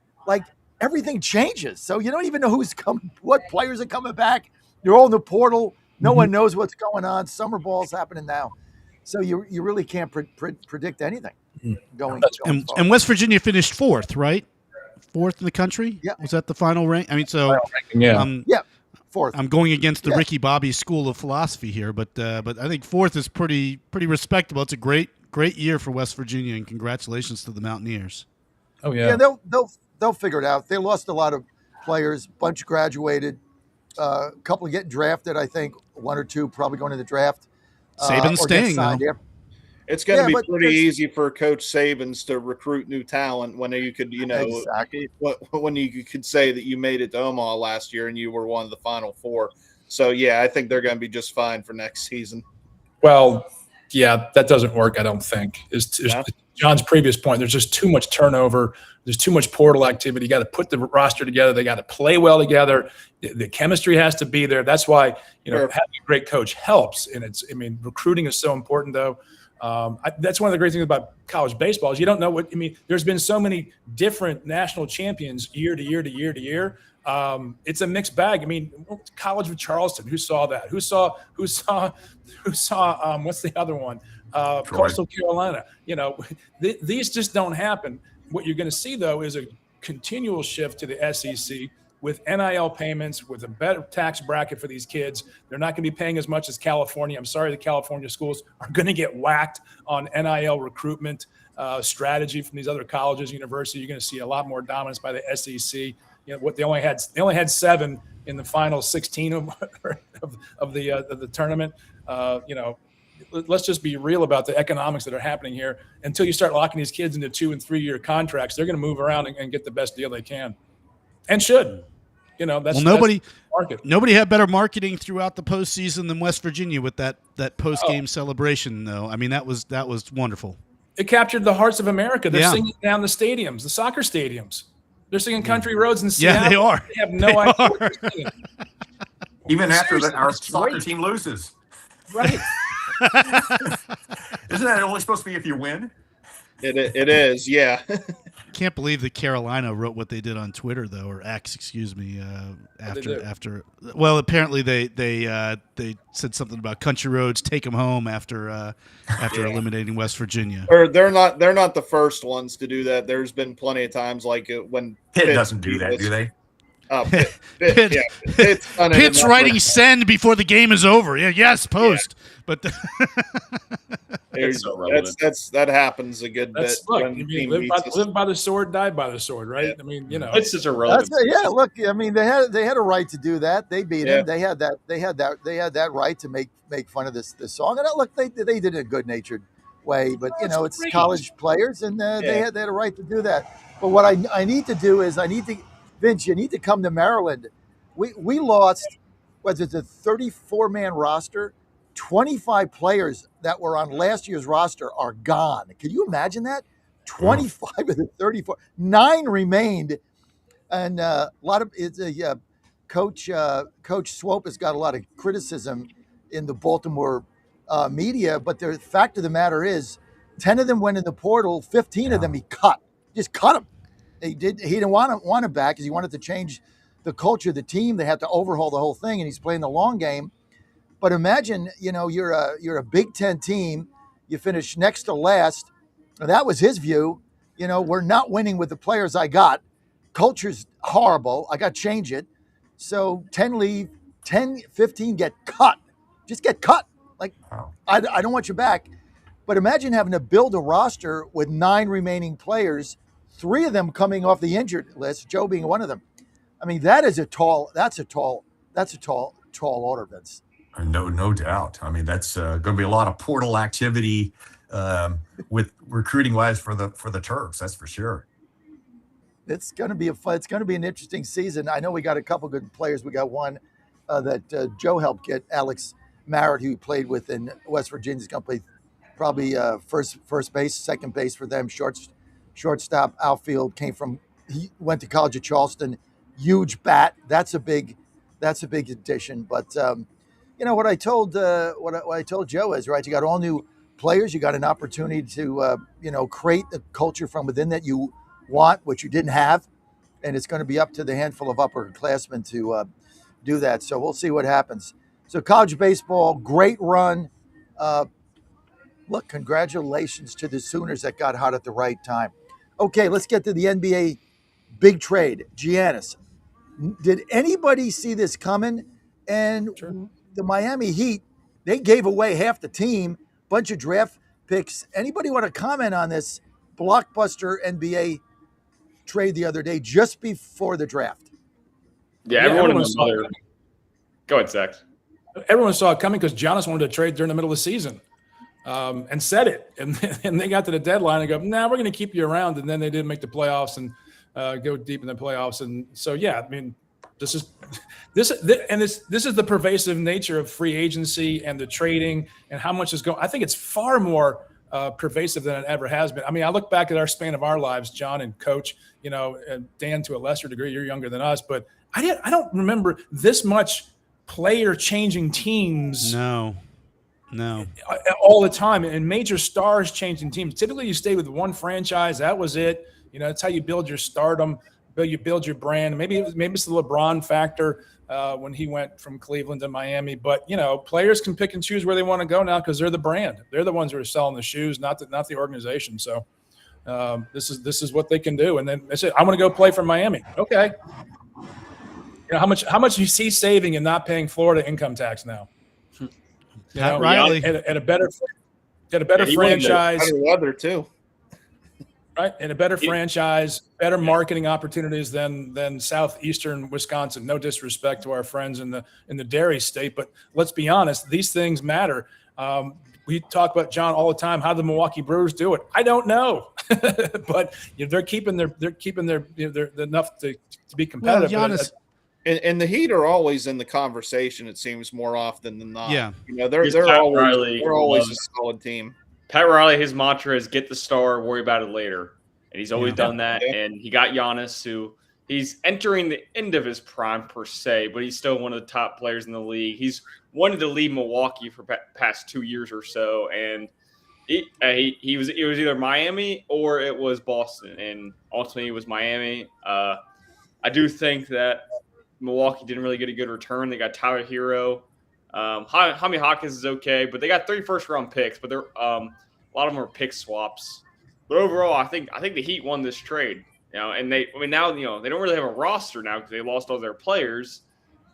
everything changes. So you don't even know who's coming, what players are coming back. You're all in the portal. No one knows what's going on. Summer ball's happening now. So you really can't predict anything going and West Virginia finished 4th, right? 4th in the country? Yeah. Was that the final rank? I mean, so yeah. Yeah. 4th. I'm going against the Ricky Bobby school of philosophy here, but I think 4th is pretty respectable. It's a great year for West Virginia, and congratulations to the Mountaineers. Oh yeah. Yeah, they'll figure it out. They lost a lot of players. Bunch graduated. A couple getting drafted. I think one or two probably going to the draft. Saban's or get staying signed. though. Yeah. It's going to be but pretty there's- easy for Coach Sabans to recruit new talent when you could, Exactly. when you could say that you made it to Omaha last year and you were one of the Final Four. So, yeah, I think they're going to be just fine for next season. Well, yeah, that doesn't work, I don't think. Is Yeah. John's previous point, there's just too much turnover. There's too much portal activity. You got to put the roster together. They got to play well together. The chemistry has to be there. That's why, having a great coach helps. And recruiting is so important, though. That's one of the great things about college baseball is you don't know what – there's been so many different national champions year to year to year to year. It's a mixed bag. College of Charleston, who saw that? Who saw what's the other one? Coastal Carolina. These just don't happen. What you're going to see, though, is a continual shift to the SEC with NIL payments, with a better tax bracket for these kids. They're not going to be paying as much as California. I'm sorry, the California schools are going to get whacked on NIL recruitment strategy from these other colleges, universities. You're going to see a lot more dominance by the SEC. What they only had 7 in the final 16 of the tournament. Let's just be real about the economics that are happening here. Until you start locking these kids into 2 and 3 year contracts, they're going to move around and get the best deal they can, and should. That's nobody market. Nobody had better marketing throughout the postseason than West Virginia with that post game celebration. Though that was wonderful. It captured the hearts of America. They're singing down the stadiums, the soccer stadiums. They're singing country roads in Seattle. Yeah, they are. They have no idea what they're singing. Even after our soccer team loses. Right. Isn't that only supposed to be if you win? It is, yeah. Can't believe that Carolina wrote what they did on Twitter, though, or X, excuse me. After, well, apparently they said something about country roads, take them home after eliminating West Virginia. Or they're not the first ones to do that. There's been plenty of times like when Pitt doesn't do that, do they? Oh, Pitt, yeah. Pitt's writing send before the game is over. Yeah, yes, post. Yeah. But that happens a good bit. Look, live by the sword, die by the sword, right? Yeah. It's just irrelevant. Look, they had a right to do that. They beat him. They had that right to make fun of this song. And look, they did it in a good-natured way. But it's college players, and they had a right to do that. But what I need to do is Vince, you need to come to Maryland. We lost, was it a 34-man roster? 25 players that were on last year's roster are gone. Can you imagine that? 25 of the 34. 9 remained. And a lot of Coach Swope has got a lot of criticism in the Baltimore media, but the fact of the matter is 10 of them went in the portal, 15 of them he cut. Just cut them. He didn't want him back because he wanted to change the culture of the team. They had to overhaul the whole thing, and he's playing the long game. But imagine, you're a Big Ten team. You finish next to last. That was his view. We're not winning with the players I got. Culture's horrible. I got to change it. So 10 leave, 10, 15 get cut. Just get cut. Like, I don't want you back. But imagine having to build a roster with 9 remaining players, 3 of them coming off the injured list, Joe being one of them. That's a tall order, Vince. No doubt. That's going to be a lot of portal activity with recruiting wise for the Terps. That's for sure. It's going to be an interesting season. I know we got a couple good players. We got one that Joe helped get, Alex Merritt, who he played with in West Virginia. He's going to play probably first base, second base for them, shortstop, outfield. He went to College of Charleston. Huge bat. That's a big addition. But what I told Joe is right. You got all new players. You got an opportunity to create the culture from within that you want, which you didn't have, and it's going to be up to the handful of upperclassmen to do that. So we'll see what happens. So college baseball, great run. Look, congratulations to the Sooners that got hot at the right time. Okay, let's get to the NBA big trade. Giannis. Did anybody see this coming? And the Miami Heat, they gave away half the team, bunch of draft picks. Anybody want to comment on this blockbuster NBA trade the other day just before the draft? Yeah, everyone saw it. Go ahead, Zach. everyone saw it coming because Giannis wanted to trade during the middle of the season, and said it. And they got to the deadline and go, "Nah, we're going to keep you around." And then they didn't make the playoffs and go deep in the playoffs. And so, yeah, I mean, this is the pervasive nature of free agency and the trading and how much is going. I think it's far more pervasive than it ever has been. I mean, I look back at our span of our lives, John and Coach, and Dan to a lesser degree. You're younger than us, but I don't remember this much player changing teams. No. All the time, and major stars changing teams. Typically, you stay with one franchise. That was it. That's how you build your stardom. You build your brand. Maybe it's the LeBron factor when he went from Cleveland to Miami. But players can pick and choose where they want to go now because they're the brand. They're the ones who are selling the shoes, not the organization. So this is what they can do. And then they say, "I want to go play for Miami." Okay. How much you see saving and not paying Florida income tax now? Riley at a better franchise, better weather too, right? And a better franchise, better marketing opportunities than southeastern Wisconsin. No disrespect to our friends in the dairy state, but let's be honest, these things matter. We talk about, John, all the time. How do the Milwaukee Brewers do it? I don't know, but they're keeping their enough to be competitive. Well, Giannis. And the Heat are always in the conversation, it seems, more often than not. Yeah. They're always a solid team. Pat Riley, his mantra is get the star, worry about it later. And he's always done that. Yeah. And he got Giannis, who he's entering the end of his prime per se, but he's still one of the top players in the league. He's wanted to leave Milwaukee for past 2 years or so. And it was either Miami or it was Boston. And ultimately it was Miami. I do think that Milwaukee didn't really get a good return. They got Tyler Hero. Jaime Hawkins is okay, but they got 3 first-round picks, but they're a lot of them are pick swaps. But overall, I think the Heat won this trade. And now they don't really have a roster now because they lost all their players,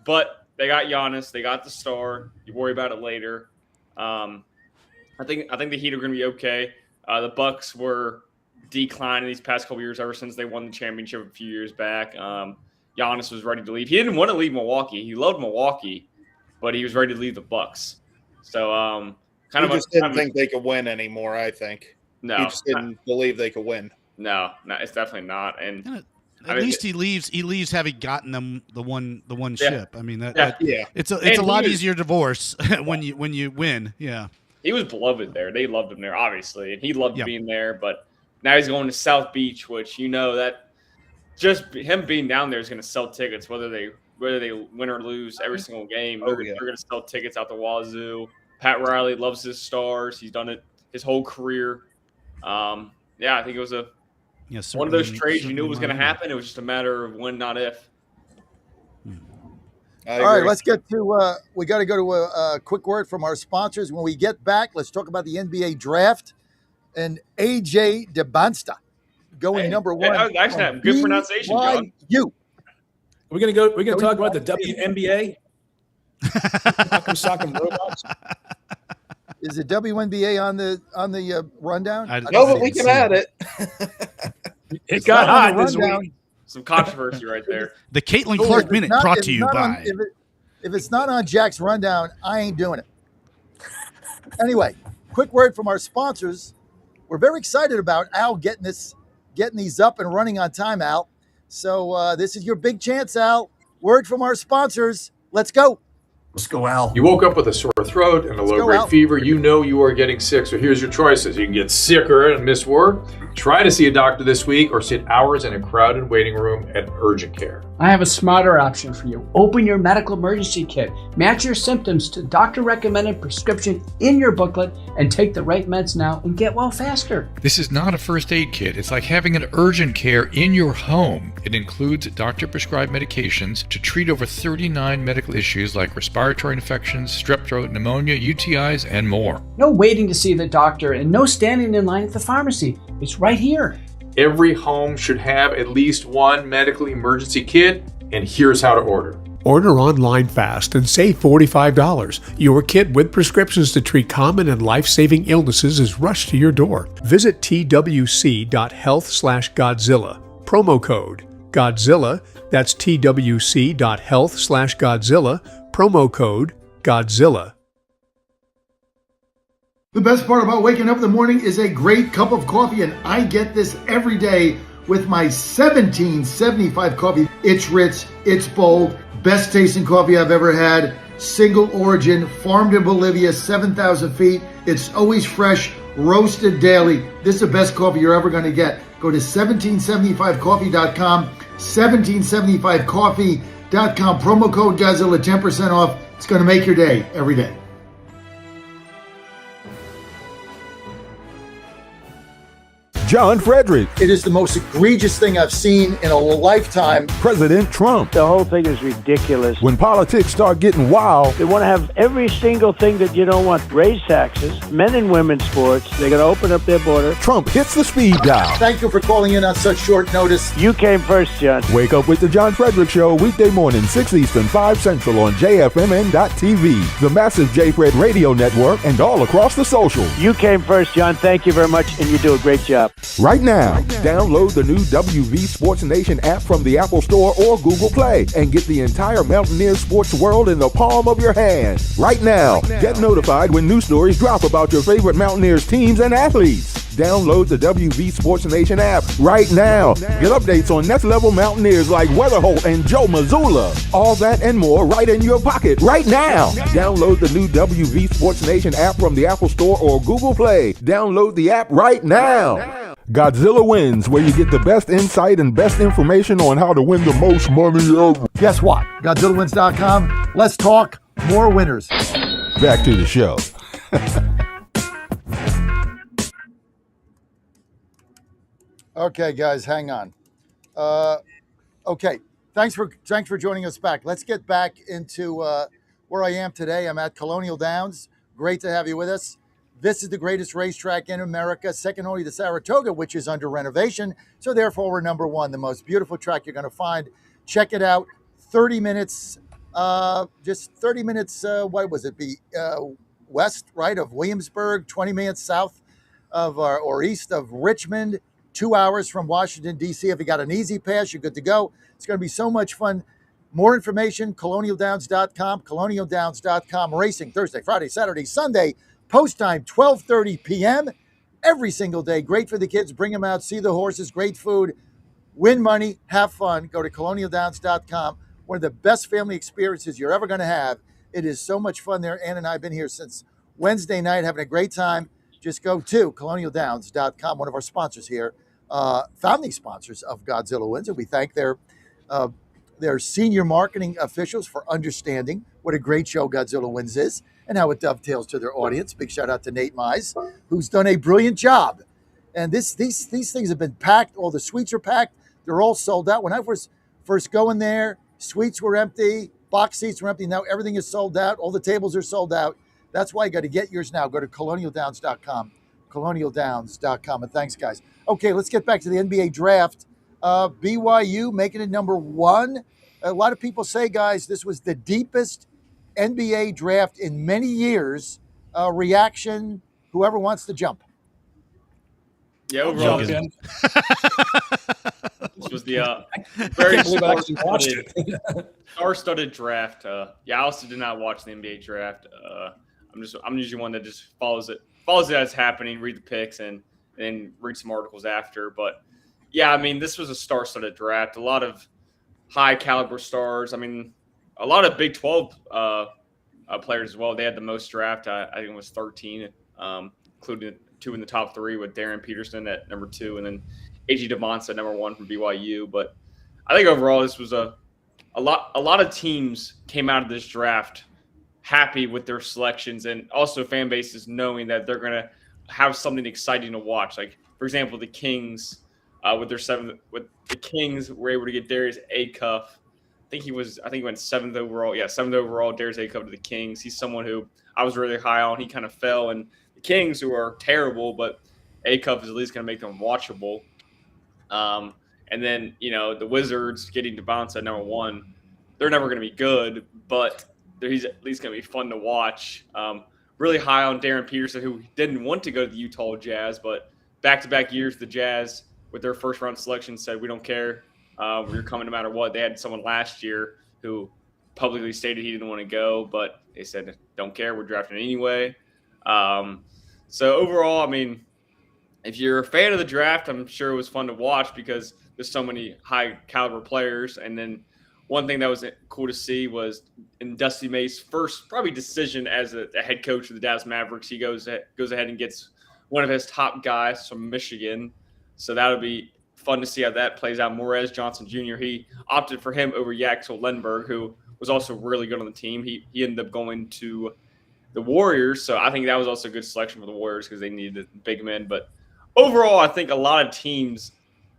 but they got Giannis, they got the star. You worry about it later. I think the Heat are going to be okay. The Bucks were declining these past couple years ever since they won the championship a few years back. Giannis was ready to leave. He didn't want to leave Milwaukee. He loved Milwaukee, but he was ready to leave the Bucks. So he just didn't think they could win anymore. I think no, he just didn't believe they could win. No, it's definitely not. And at least he leaves. He leaves having gotten them the one ship. I mean it's a lot easier divorce when you win. Yeah, he was beloved there. They loved him there, obviously, and he loved being there. But now he's going to South Beach, which that. Just him being down there is going to sell tickets, whether they win or lose every single game. They're going to sell tickets out the wazoo. Pat Riley loves his stars. He's done it his whole career. I think it was one of those trades you knew was going to happen. It was just a matter of when, not if. All right, let's get to we got to go to a quick word from our sponsors. When we get back, let's talk about the NBA draft and AJ DeBansta. Going number one. That was actually good pronunciation, John. We're gonna talk about the WNBA. Is the WNBA on the rundown? No, but we can add it. It got hot this week. Some controversy right there. The Caitlin Clark Minute brought to you by. If it's not on Jack's rundown, I ain't doing it. Anyway, quick word from our sponsors. We're very excited about Al getting these up and running on time, Al. So this is your big chance, Al. Word from our sponsors. Let's go. Let's go, Al. You woke up with a sore throat and a low-grade fever. You know you are getting sick, so here's your choices. You can get sicker and miss work. Try to see a doctor this week or sit hours in a crowded waiting room at urgent care. I have a smarter option for you. Open your medical emergency kit. Match your symptoms to doctor-recommended prescription in your booklet and take the right meds now and get well faster. This is not a first aid kit. It's like having an urgent care in your home. It includes doctor-prescribed medications to treat over 39 medical issues like respiratory infections, strep throat, pneumonia, UTIs, and more. No waiting to see the doctor and no standing in line at the pharmacy. It's right here. Every home should have at least one medical emergency kit, and here's how to order. Order online fast and save $45. Your kit with prescriptions to treat common and life-saving illnesses is rushed to your door. Visit twc.health/Godzilla. Promo code Godzilla. That's twc.health/Godzilla. Promo code Godzilla. The best part about waking up in the morning is a great cup of coffee, and I get this every day with my 1775 coffee. It's rich, it's bold, best tasting coffee I've ever had. Single origin, farmed in Bolivia, 7,000 feet. It's always fresh, roasted daily. This is the best coffee you're ever going to get. Go to 1775coffee.com, 1775coffee.com. Promo code Godzilla, 10% off. It's going to make your day every day. John Frederick. It is the most egregious thing I've seen in a lifetime. President Trump. The whole thing is ridiculous. When politics start getting wild, They want to have every single thing that you don't want. Raise taxes, men and women's sports. They're going to open up their border. Trump hits the speed dial. Thank you for calling in on such short notice. You came first, John. Wake up with the John Frederick Show weekday morning, 6 Eastern, 5 Central on JFMN.TV, the massive J-Fred radio network, and all across the social. You came first, John. Thank you very much, and you do a great job. Right now, download the new WV Sports Nation app from the Apple Store or Google Play and get the entire Mountaineer sports world in the palm of your hand. Right now, get notified when new stories drop about your favorite Mountaineers teams and athletes. Download the WV Sports Nation app right now. Get updates on next level Mountaineers like Weatherholt and Joe Mazzulla. All that and more right in your pocket right now. Download the new WV Sports Nation app from the Apple Store or Google Play. Download the app right now. Godzilla Wins, where you get the best insight and best information on how to win the most money ever. Guess what? GodzillaWins.com. Let's talk more winners. Back to the show. Okay, guys, hang on. Okay, thanks for joining us back. Let's get back into where I am today. I'm at Colonial Downs. Great to have you with us. This is the greatest racetrack in America, second only to Saratoga, which is under renovation. So therefore, we're number one, the most beautiful track you're going to find. Check it out. 30 minutes, just 30 minutes, what was it? West, right, of Williamsburg, 20 minutes south of or east of Richmond, 2 hours from Washington, D.C. If you got an easy pass, you're good to go. It's going to be so much fun. More information, colonialdowns.com, colonialdowns.com. Racing Thursday, Friday, Saturday, Sunday. Post time, 12:30 p.m. every single day. Great for the kids. Bring them out, see the horses, great food, win money, have fun. Go to colonialdowns.com. One of the best family experiences you're ever going to have. It is so much fun there. Ann and I have been here since Wednesday night, having a great time. Just go to colonialdowns.com, one of our sponsors here, founding sponsors of Godzilla Wins, and we thank their senior marketing officials for understanding what a great show Godzilla Wins is and how it dovetails to their audience. Big shout out to Nate Mize, who's done a brilliant job. And these things have been packed. All the suites are packed. They're all sold out. When I was first going there, suites were empty, box seats were empty. Now everything is sold out. All the tables are sold out. That's why you got to get yours now. Go to colonialdowns.com, colonialdowns.com. And thanks, guys. Okay, let's get back to the NBA draft. BYU making it number one. A lot of people say, guys, this was the deepest NBA draft in many years. Reaction, whoever wants to jump. Yeah, overall, this was the very star-studded draft. Yeah, I also did not watch the NBA draft. I'm usually one that just follows it as happening, read the picks, and then read some articles after. But yeah, I mean, this was a star-studded draft. A lot of high-caliber stars. I mean, a lot of Big 12 players as well. They had the most draft. I think it was 13, including 2 in the top 3 with Darren Peterson at number 2, and then A.G. Devonta at number 1 from BYU. But I think overall this was a lot of teams came out of this draft happy with their selections, and also fan bases knowing that they're going to have something exciting to watch. Like, for example, the Kings with the Kings were able to get Darius Acuff. I think he went 7th overall. Yeah, 7th overall, Darius Acuff to the Kings. He's someone who I was really high on. He kind of fell, and the Kings, who are terrible, but Acuff is at least going to make them watchable. And then, the Wizards getting Devonta at number 1. They're never going to be good, but he's at least going to be fun to watch. Really high on Darren Peterson, who didn't want to go to the Utah Jazz, but back-to-back years, the Jazz, with their first-round selection, said, we don't care. We're coming no matter what. They had someone last year who publicly stated he didn't want to go, but they said, don't care, we're drafting anyway. So overall, I mean, if you're a fan of the draft, I'm sure it was fun to watch because there's so many high caliber players. And then one thing that was cool to see was in Dusty May's first probably decision as a head coach of the Dallas Mavericks, he goes ahead and gets one of his top guys from Michigan. So that'll be fun to see how that plays out. Morez Johnson Jr., he opted for him over Yaxel Lenberg, who was also really good on the team. He ended up going to the Warriors. So I think that was also a good selection for the Warriors because they needed big men. But overall, I think a lot of teams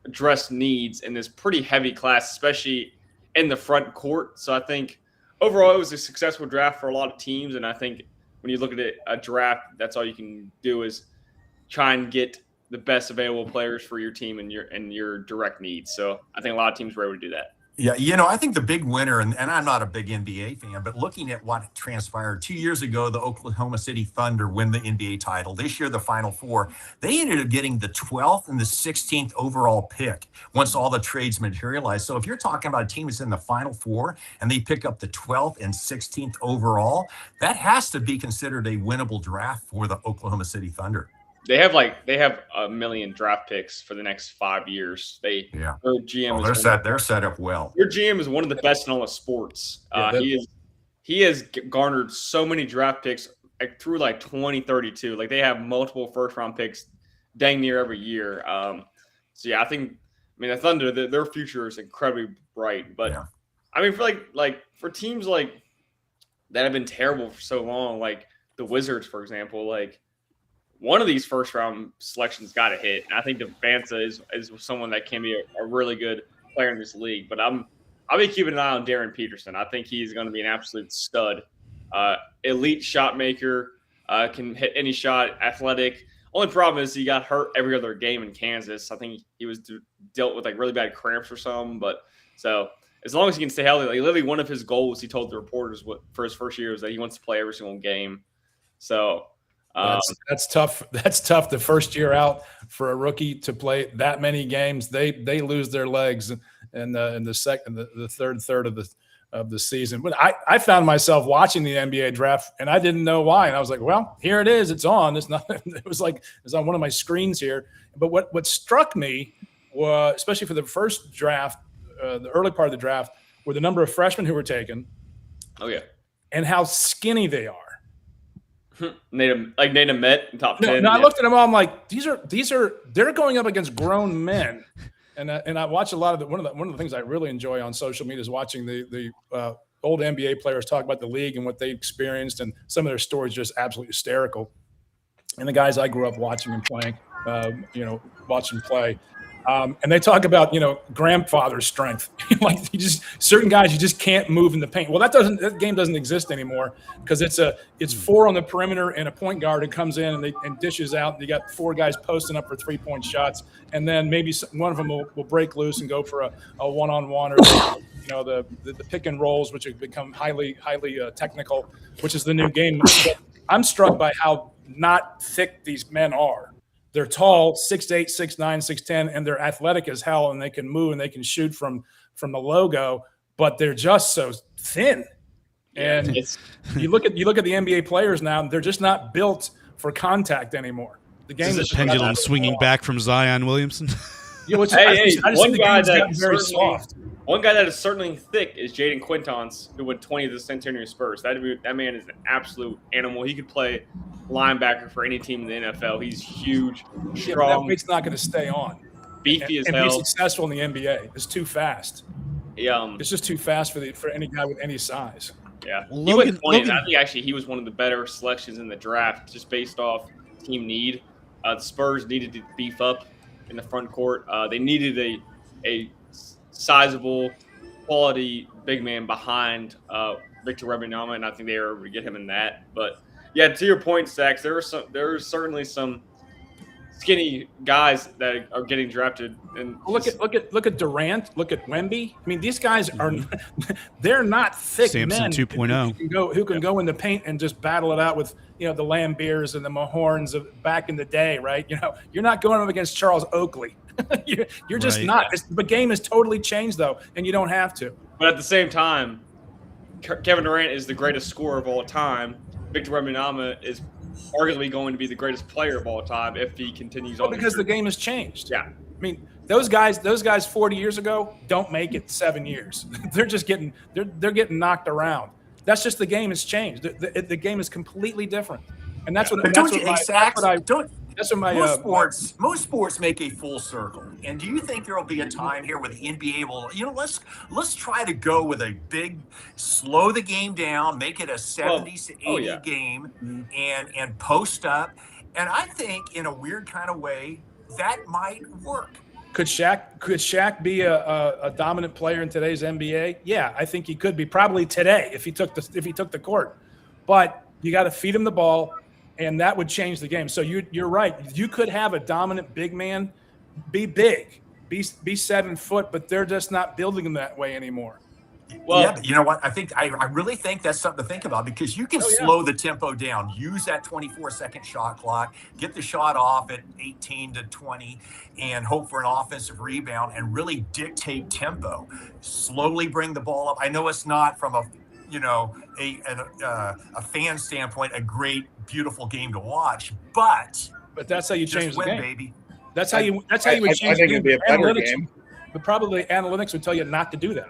address needs in this pretty heavy class, especially in the front court. So I think overall it was a successful draft for a lot of teams. And I think when you look at it, a draft, that's all you can do is try and get the best available players for your team and your direct needs. So I think a lot of teams were able to do that. Yeah, I think the big winner, and I'm not a big NBA fan, but looking at what transpired 2 years ago, the Oklahoma City Thunder win the NBA title. This year, the Final Four, they ended up getting the 12th and the 16th overall pick once all the trades materialized. So if you're talking about a team that's in the Final Four and they pick up the 12th and 16th overall, that has to be considered a winnable draft for the Oklahoma City Thunder. They have a million draft picks for the next 5 years. Their GM they're set up well. Their GM is one of the best in all of sports. He has garnered so many draft picks through 2032. Like they have multiple first round picks dang near every year. So yeah, I mean the Thunder, their future is incredibly bright. But I mean for teams that have been terrible for so long, like the Wizards, for example, one of these first round selections got to hit. And I think Devanza is someone that can be a really good player in this league. But I'll be keeping an eye on Darren Peterson. I think he's going to be an absolute stud. Elite shot maker, can hit any shot, athletic. Only problem is he got hurt every other game in Kansas. I think he was dealt with really bad cramps or something. But so as long as he can stay healthy, literally one of his goals he told the reporters for his first year was that he wants to play every single game. So that's tough. That's tough. The first year out for a rookie to play that many games, they lose their legs in the third of the season. But I found myself watching the NBA draft and I didn't know why. And I was like, well, here it is. It's on. It's not. It's on one of my screens here. But what struck me was, especially for the first draft, the early part of the draft, were the number of freshmen who were taken. Oh yeah, and how skinny they are. Natum Met top 10. No, I looked at them all. I'm like, they're going up against grown men, and I watch a lot of one of the things I really enjoy on social media is watching the old NBA players talk about the league and what they experienced, and some of their stories just absolutely hysterical. And the guys I grew up watching and playing, watching play. And they talk about, grandfather's strength. Certain guys you just can't move in the paint. Well, that game doesn't exist anymore because it's four on the perimeter and a point guard who comes in and dishes out. And you got four guys posting up for 3-point shots, and then maybe one of them will break loose and go for a one-on-one or the pick and rolls, which have become highly technical, which is the new game. But I'm struck by how not thick these men are. They're tall, 6'8", 6'9", 6'10", and they're athletic as hell, and they can move and they can shoot from the logo, but they're just so thin. And you look at the NBA players now; they're just not built for contact anymore. The game is pendulum swinging back from Zion Williamson. One guy that is certainly thick is Jaden Quintons, who went 20 to the San Antonio Spurs. That man is an absolute animal. He could play linebacker for any team in the NFL. He's huge, strong. That weight's not going to stay on. Beefy as hell. And be successful in the NBA. It's too fast. Yeah, it's just too fast for any guy with any size. Yeah, he went 20. I think actually he was one of the better selections in the draft, just based off team need. The Spurs needed to beef up in the front court. They needed a sizable, quality big man behind Victor Wembanyama, and I think they were able to get him in that. But yeah, to your point, Sax, there are certainly some skinny guys that are getting drafted. And look at Durant, look at Wemby. I mean, these guys are they're not thick Samson men 2.0 who can go in the paint and just battle it out with the Lambeers and the Mahorns of back in the day, right? You're not going up against Charles Oakley. You're just not. The game has totally changed though, and you don't have to. But at the same time, Kevin Durant is the greatest scorer of all time, Victor Wembanyama is arguably going to be the greatest player of all time if he continues on. Because the game has changed. Yeah. I mean, those guys 40 years ago don't make it 7 years. They're just getting knocked around. That's just the game has changed. The game is completely different, and that's what. But That's don't what you, that's what my most sports make a full circle. And do you think there will be a time here where the NBA will, let's try to go with a big, slow the game down, make it a 70s to 80 game, and post up. And I think in a weird kind of way that might work. Could Shaq be a dominant player in today's NBA? Yeah, I think he could be, probably today if he took the court. But you got to feed him the ball, and that would change the game. So you're right. You could have a dominant big man be big, be 7 foot, but they're just not building him that way anymore. Well, yeah, but you know what? I really think that's something to think about, because you can slow the tempo down, use that 24-second shot clock, get the shot off at 18 to 20, and hope for an offensive rebound and really dictate tempo. Slowly bring the ball up. I know it's not from a fan standpoint a great, beautiful game to watch, but that's how you change the game, baby. That's how you would change I think it'd be a better game. But probably analytics would tell you not to do that.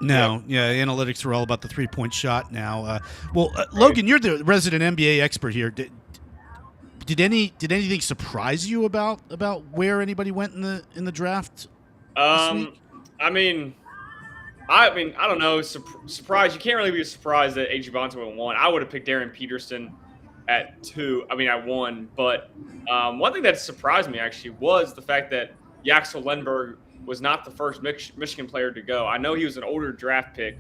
No, analytics are all about the 3-point shot now. Logan, you're the resident NBA expert here. Did anything surprise you about where anybody went in the draft? I mean, I don't know. Surprise. You can't really be surprised that A.J. Bonte went 1. I would have picked Darren Peterson at 2. At 1. But one thing that surprised me actually was the fact that Yaxel Lindbergh was not the first Michigan player to go. I know he was an older draft pick,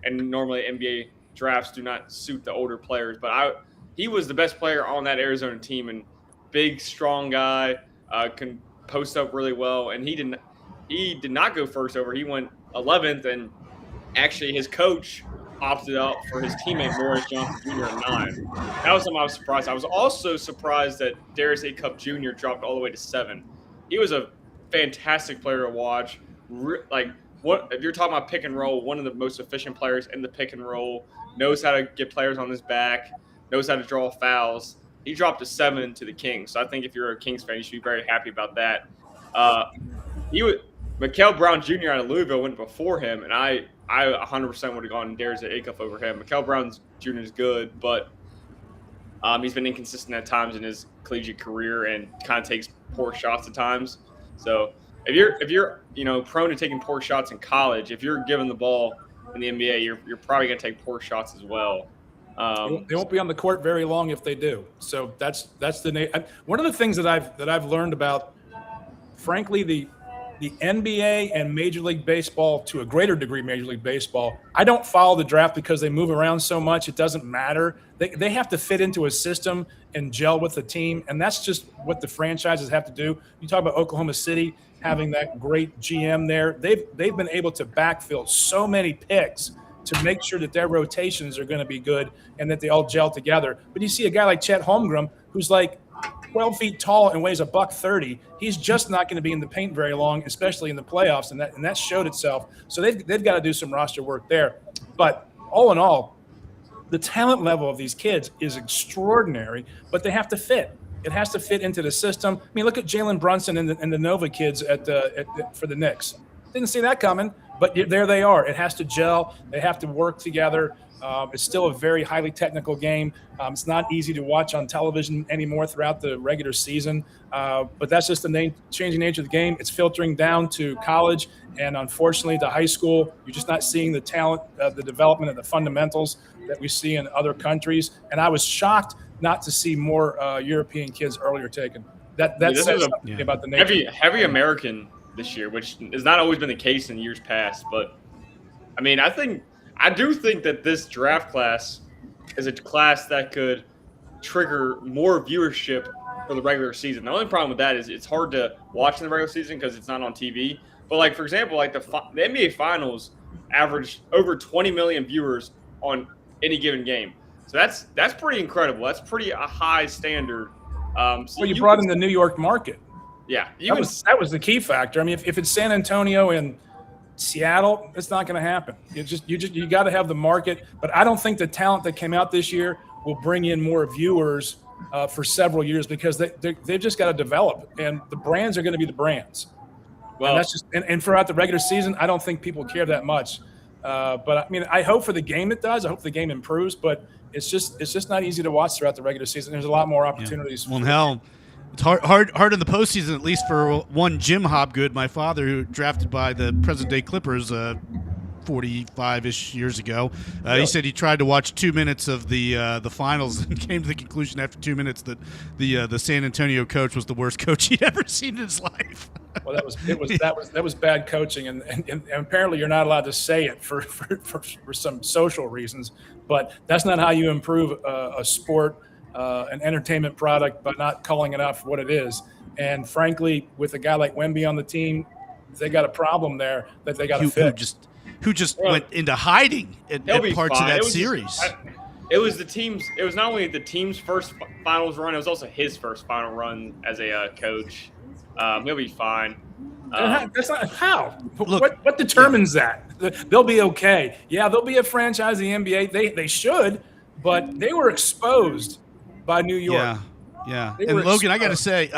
and normally NBA drafts do not suit the older players, but he was the best player on that Arizona team, and big, strong guy, can post up really well, and he did not go first over. He went 11th, and actually his coach opted out for his teammate Morris Johnson Jr. at 9. That was something I was surprised. I was also surprised that Darius A. Cup Jr. dropped all the way to 7. He was a fantastic player to watch. If you're talking about pick and roll, one of the most efficient players in the pick and roll, knows how to get players on his back, knows how to draw fouls. He dropped to 7 to the Kings. So I think if you're a Kings fan, you should be very happy about that. Mikal Brown Jr. out of Louisville went before him, and I 100% would have gone Darius Acuff over him. Mikal Brown Jr. is good, but he's been inconsistent at times in his collegiate career and kind of takes poor shots at times. So if you're prone to taking poor shots in college, if you're given the ball in the NBA, you're probably going to take poor shots as well. They won't be on the court very long if they do. So that's one of the things that I've learned about, frankly, the NBA and Major League Baseball, to a greater degree Major League Baseball. I don't follow the draft because they move around so much. It doesn't matter. They have to fit into a system and gel with the team, and that's just what the franchises have to do. You talk about Oklahoma City having that great GM there. They've been able to backfill so many picks to make sure that their rotations are going to be good and that they all gel together. But you see a guy like Chet Holmgren, who's like 12 feet tall and weighs $130. He's just not going to be in the paint very long, especially in the playoffs, and that showed itself. So they've got to do some roster work there. But all in all, the talent level of these kids is extraordinary, but they have to fit. It has to fit into the system. I mean, look at Jalen Brunson and the Nova kids for the Knicks. Didn't see that coming, but there they are. It has to gel. They have to work together. It's still a very highly technical game. It's not easy to watch on television anymore throughout the regular season, but that's just the changing nature of the game. It's filtering down to college, and unfortunately to high school. You're just not seeing the talent, the development, and the fundamentals that we see in other countries. And I was shocked not to see more European kids earlier taken. That says something about the nature. Heavy American this year, which has not always been the case in years past. But I mean, I do think that this draft class is a class that could trigger more viewership for the regular season. The only problem with that is it's hard to watch in the regular season because it's not on TV. But for example, the NBA Finals averaged over 20 million viewers on any given game. So that's pretty incredible. That's pretty a high standard. So you brought in the New York market. Yeah, that was the key factor. I mean, if it's San Antonio and Seattle, it's not going to happen. You got to have the market. But I don't think the talent that came out this year will bring in more viewers for several years because they've just got to develop, and the brands are going to be the brands. Well, and that's just and throughout the regular season, I don't think people care that much. But I mean, I hope for the game it does. I hope the game improves. But it's just not easy to watch throughout the regular season. There's a lot more opportunities. Well, hell, it's hard in the postseason, at least for one Jim Hobgood, my father, who drafted by the present-day Clippers 45-ish years ago. He said he tried to watch 2 minutes of the finals and came to the conclusion after 2 minutes that the San Antonio coach was the worst coach he'd ever seen in his life. Well, that was bad coaching, and apparently you're not allowed to say it for some social reasons. But that's not how you improve a sport, an entertainment product, by not calling it out for what it is. And frankly, with a guy like Wemby on the team, they got a problem there that they got to fix. Who just went into hiding at parts of that series. It was the team's. It was not only the team's first finals run; it was also his first final run as a coach. He'll be fine. That's not how. Look, what determines that? They'll be okay. Yeah, they'll be a franchise in the NBA. They should, but they were exposed by New York. Yeah. And Logan, I got to say,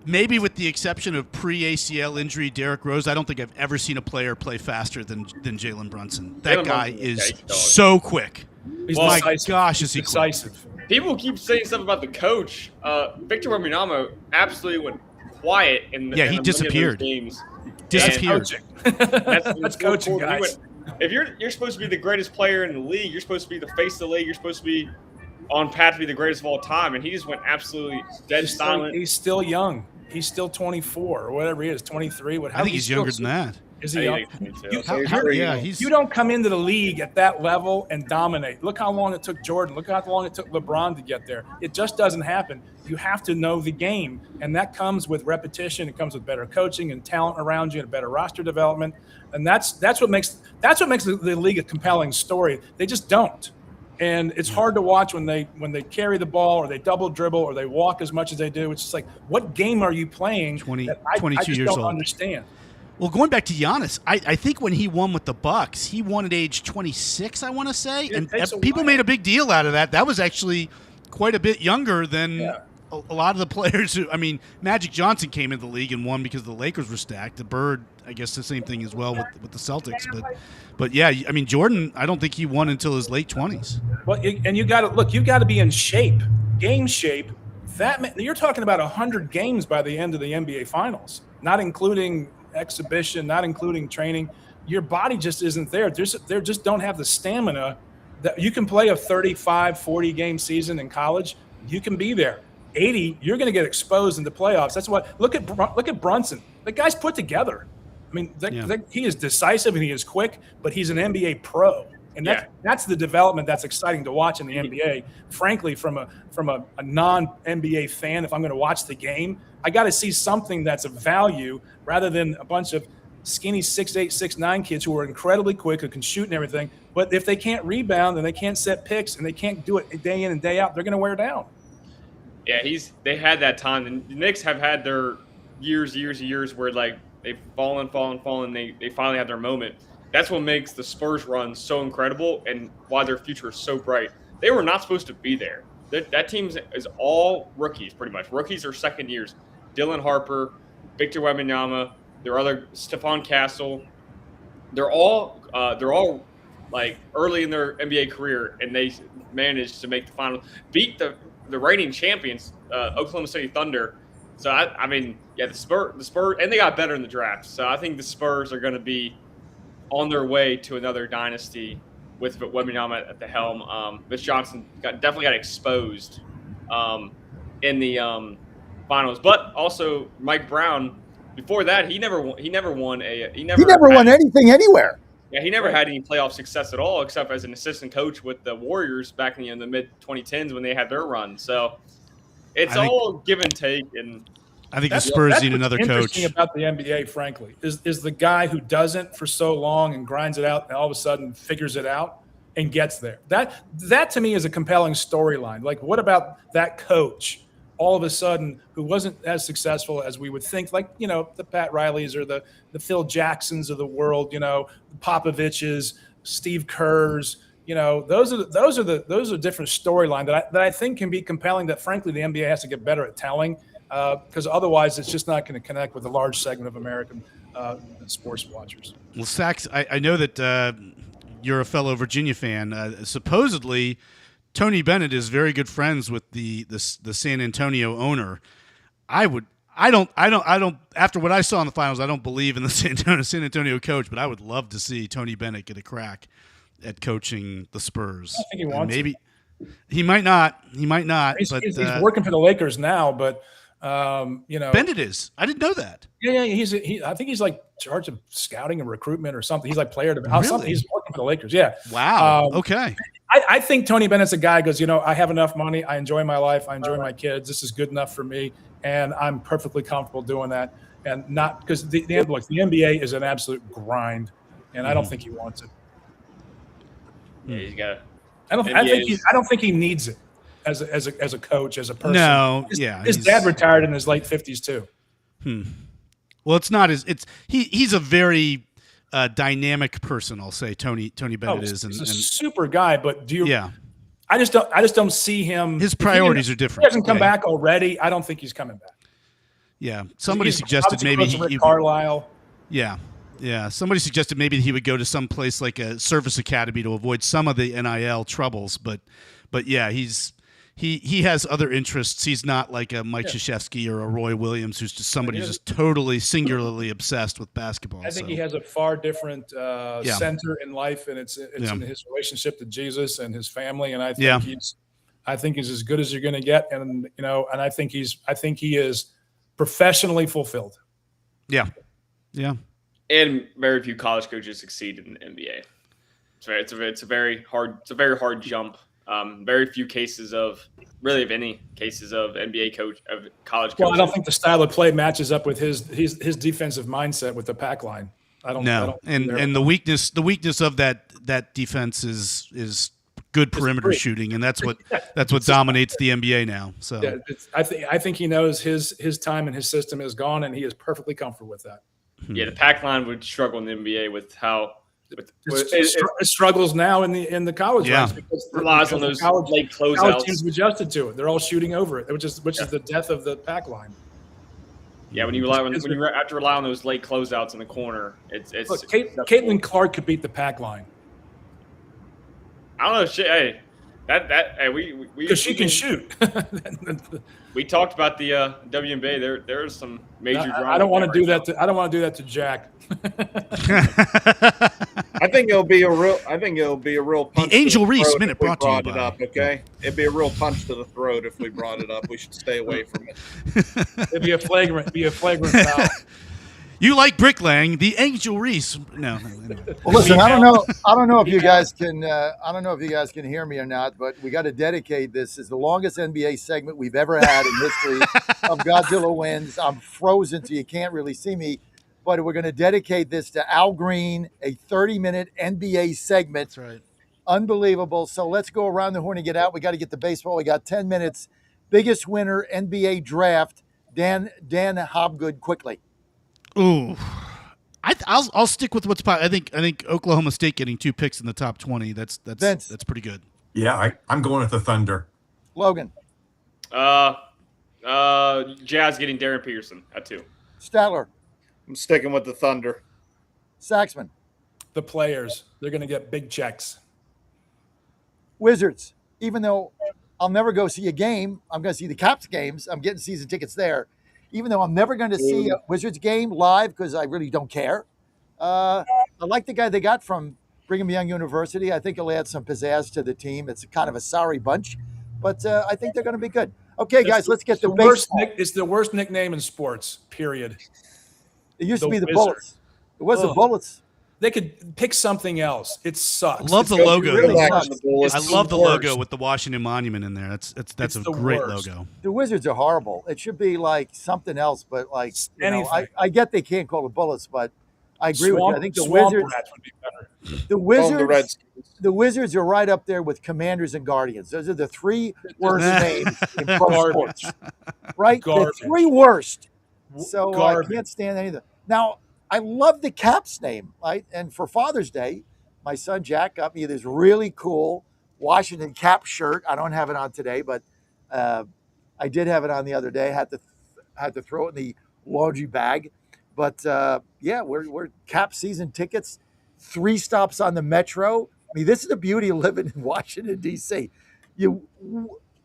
maybe with the exception of pre-ACL injury Derrick Rose, I don't think I've ever seen a player play faster than Jalen Brunson. That guy is so quick. My gosh, is he decisive. People keep saying stuff about the coach. Victor Wembanyama absolutely went quiet in he disappeared. Games. Disappeared. That's coaching, guys. If you're supposed to be the greatest player in the league, you're supposed to be the face of the league. You're supposed to be on path to be the greatest of all time, and he just went absolutely dead silent. He's still young. He's still 24 or whatever he is, 23. I think he's younger than that. Is he young? You don't come into the league at that level and dominate. Look how long it took Jordan. Look how long it took LeBron to get there. It just doesn't happen. You have to know the game, and that comes with repetition. It comes with better coaching and talent around you and better roster development, and that's what makes the league a compelling story. They just don't. And it's hard to watch when they carry the ball or they double dribble or they walk as much as they do. It's just like, what game are you playing? 22 I just years don't old. understand. Well, going back to Giannis, I think when he won with the Bucks, he won at age 26, I want to say. And people made a big deal out of that. That was actually quite a bit younger than a lot of the players who – I mean, Magic Johnson came into the league and won because the Lakers were stacked. The Bird, I guess the same thing as well with the Celtics. But yeah, I mean, Jordan, I don't think he won until his late 20s. Well, and you got to be in shape, game shape. You're talking about 100 games by the end of the NBA Finals, not including exhibition, not including training. Your body just isn't there. They just don't have the stamina that you can play a 35, 40 game season in college. You can be there. 80, you're going to get exposed in the playoffs. That's what. Look at Brunson. The guy's put together. I mean, he is decisive and he is quick, but he's an NBA pro, and that's the development that's exciting to watch in the NBA. Frankly, from a non-NBA fan, if I'm going to watch the game, I got to see something that's of value rather than a bunch of skinny 6'8", 6'9" kids who are incredibly quick, who can shoot and everything. But if they can't rebound and they can't set picks and they can't do it day in and day out, they're going to wear down. Yeah, they had that time. And the Knicks have had their years where like they've fallen. They finally had their moment. That's what makes the Spurs run so incredible and why their future is so bright. They were not supposed to be there. That team is all rookies, pretty much. Rookies are second years. Dylan Harper, Victor Wembanyama, their other Stephon Castle. They're all like early in their NBA career, and they managed to make the final, beat the reigning champions, Oklahoma City Thunder. So I mean, the Spurs, and they got better in the draft. So I think the Spurs are going to be on their way to another dynasty with Wembanyama at the helm. Mitch Johnson definitely got exposed in the finals, but also Mike Brown. Before that, he never won anything anywhere. Yeah, he never had any playoff success at all, except as an assistant coach with the Warriors back in the mid 2010s when they had their run. So it's all give and take. And I think the Spurs need another coach. Interesting about the NBA, frankly, is the guy who doesn't for so long and grinds it out and all of a sudden figures it out and gets there. That to me is a compelling storyline. Like, what about that coach all of a sudden, who wasn't as successful as we would think, like, the Pat Rileys or the Phil Jacksons of the world, the Popoviches, Steve Kerrs, those are different storyline that I think can be compelling, that frankly the NBA has to get better at telling, because otherwise it's just not going to connect with a large segment of American sports watchers. Well, Sachs, I know that you're a fellow Virginia fan. Supposedly, Tony Bennett is very good friends with the San Antonio owner. I don't. After what I saw in the finals, I don't believe in the San Antonio coach, but I would love to see Tony Bennett get a crack at coaching the Spurs. I think he wants maybe it. He might not. He's working for the Lakers now, but Bennett is. I didn't know that. Yeah. I think he's like charged of scouting and recruitment or something. He's like player to something. Really? He's working for the Lakers. Yeah. Wow. Okay. I think Tony Bennett's a guy who goes, I have enough money. I enjoy my life. I enjoy my kids. This is good enough for me, and I'm perfectly comfortable doing that. And not because the NBA is an absolute grind, and I don't think he wants it. Yeah, he's got. I don't think he needs it as a coach, as a person. No, his dad retired in his late 50s too. Well, it's not he's a very dynamic person. I'll say Tony Bennett is, he's a super guy. But do you? Yeah. I just don't see him. His priorities are different. He hasn't come back already. I don't think he's coming back. Yeah, somebody suggested maybe he Carlisle. Yeah. Yeah, somebody suggested maybe he would go to some place like a service academy to avoid some of the NIL troubles, but yeah, he has other interests. He's not like a Mike Krzyzewski or a Roy Williams, who's just somebody who's just totally singularly obsessed with basketball. I think he has a far different center in life, and it's in his relationship to Jesus and his family, and I think he's as good as you're going to get, and I think he is professionally fulfilled. Yeah. And very few college coaches succeed in the NBA. It's a very hard jump. Very few cases of any cases of NBA college coaches. Well, I don't think the style of play matches up with his defensive mindset with the pack line. And the weakness of that defense is good perimeter shooting, and that's what dominates the NBA now. So yeah, I think he knows his time and his system is gone, and he is perfectly comfortable with that. Yeah, the pack line would struggle in the NBA with how it struggles now in the college ranks because it relies on those late closeouts. College teams adjusted to it; they're all shooting over it, which is the death of the pack line. Yeah, when you have to rely on those late closeouts in the corner, it's. Look, Caitlin Clark could beat the pack line. I don't know. Hey, we because she can shoot. We talked about the WNBA. There's some major drama. I don't want to do that. I don't want to do that to Jack. I think it'll be a real punch. The Angel Reese minute brought to you by. Okay, it'd be a real punch to the throat if we brought it up. We should stay away from it. It'd be a flagrant foul. You like bricklaying, the Angel Reese? No. Well, listen, I don't know if you guys can. I don't know if you guys can hear me or not, but we got to dedicate this as the longest NBA segment we've ever had in history of Godzilla Wins. I'm frozen, so you can't really see me, but we're going to dedicate this to Al Green, a 30-minute NBA segment. That's right. Unbelievable. So let's go around the horn and get out. We got to get to baseball. We got 10 minutes. Biggest winner NBA draft. Dan Hobgood, quickly. Ooh, I'll stick with what's I think Oklahoma State getting 2 picks in the top 20. That's pretty good. Yeah, I'm going with the Thunder. Logan. Jazz getting Darren Peterson at 2. Statler. I'm sticking with the Thunder. Saxman. The players, they're going to get big checks. Wizards. Even though I'll never go see a game, I'm going to see the Caps games. I'm getting season tickets there. Even though I'm never going to see a Wizards game live because I really don't care. I like the guy they got from Brigham Young University. I think he'll add some pizzazz to the team. It's kind of a sorry bunch, but I think they're going to be good. Okay, guys, let's get to baseball. It's the worst nickname in sports, period. It used to be the Bullets. It was the Bullets. They could pick something else. It sucks. I love the logo. I love the logo with the Washington Monument in there. That's a great logo. The Wizards are horrible. It should be like something else, but like I get they can't call it Bullets, but I agree with you. I think the Wizards. Would be better. The Wizards. the Wizards are right up there with Commanders and Guardians. Those are the three worst names in pro Garbage. sports, right? Garbage. The three worst. So I Garbage. can't stand any of them. Now, I love the Caps name, right? And for Father's Day, my son Jack got me this really cool Washington Cap shirt. I don't have it on today, but I did have it on the other day. Had to throw it in the laundry bag. But yeah, we're Cap season tickets. 3 stops on the Metro. I mean, this is the beauty of living in Washington, D.C. You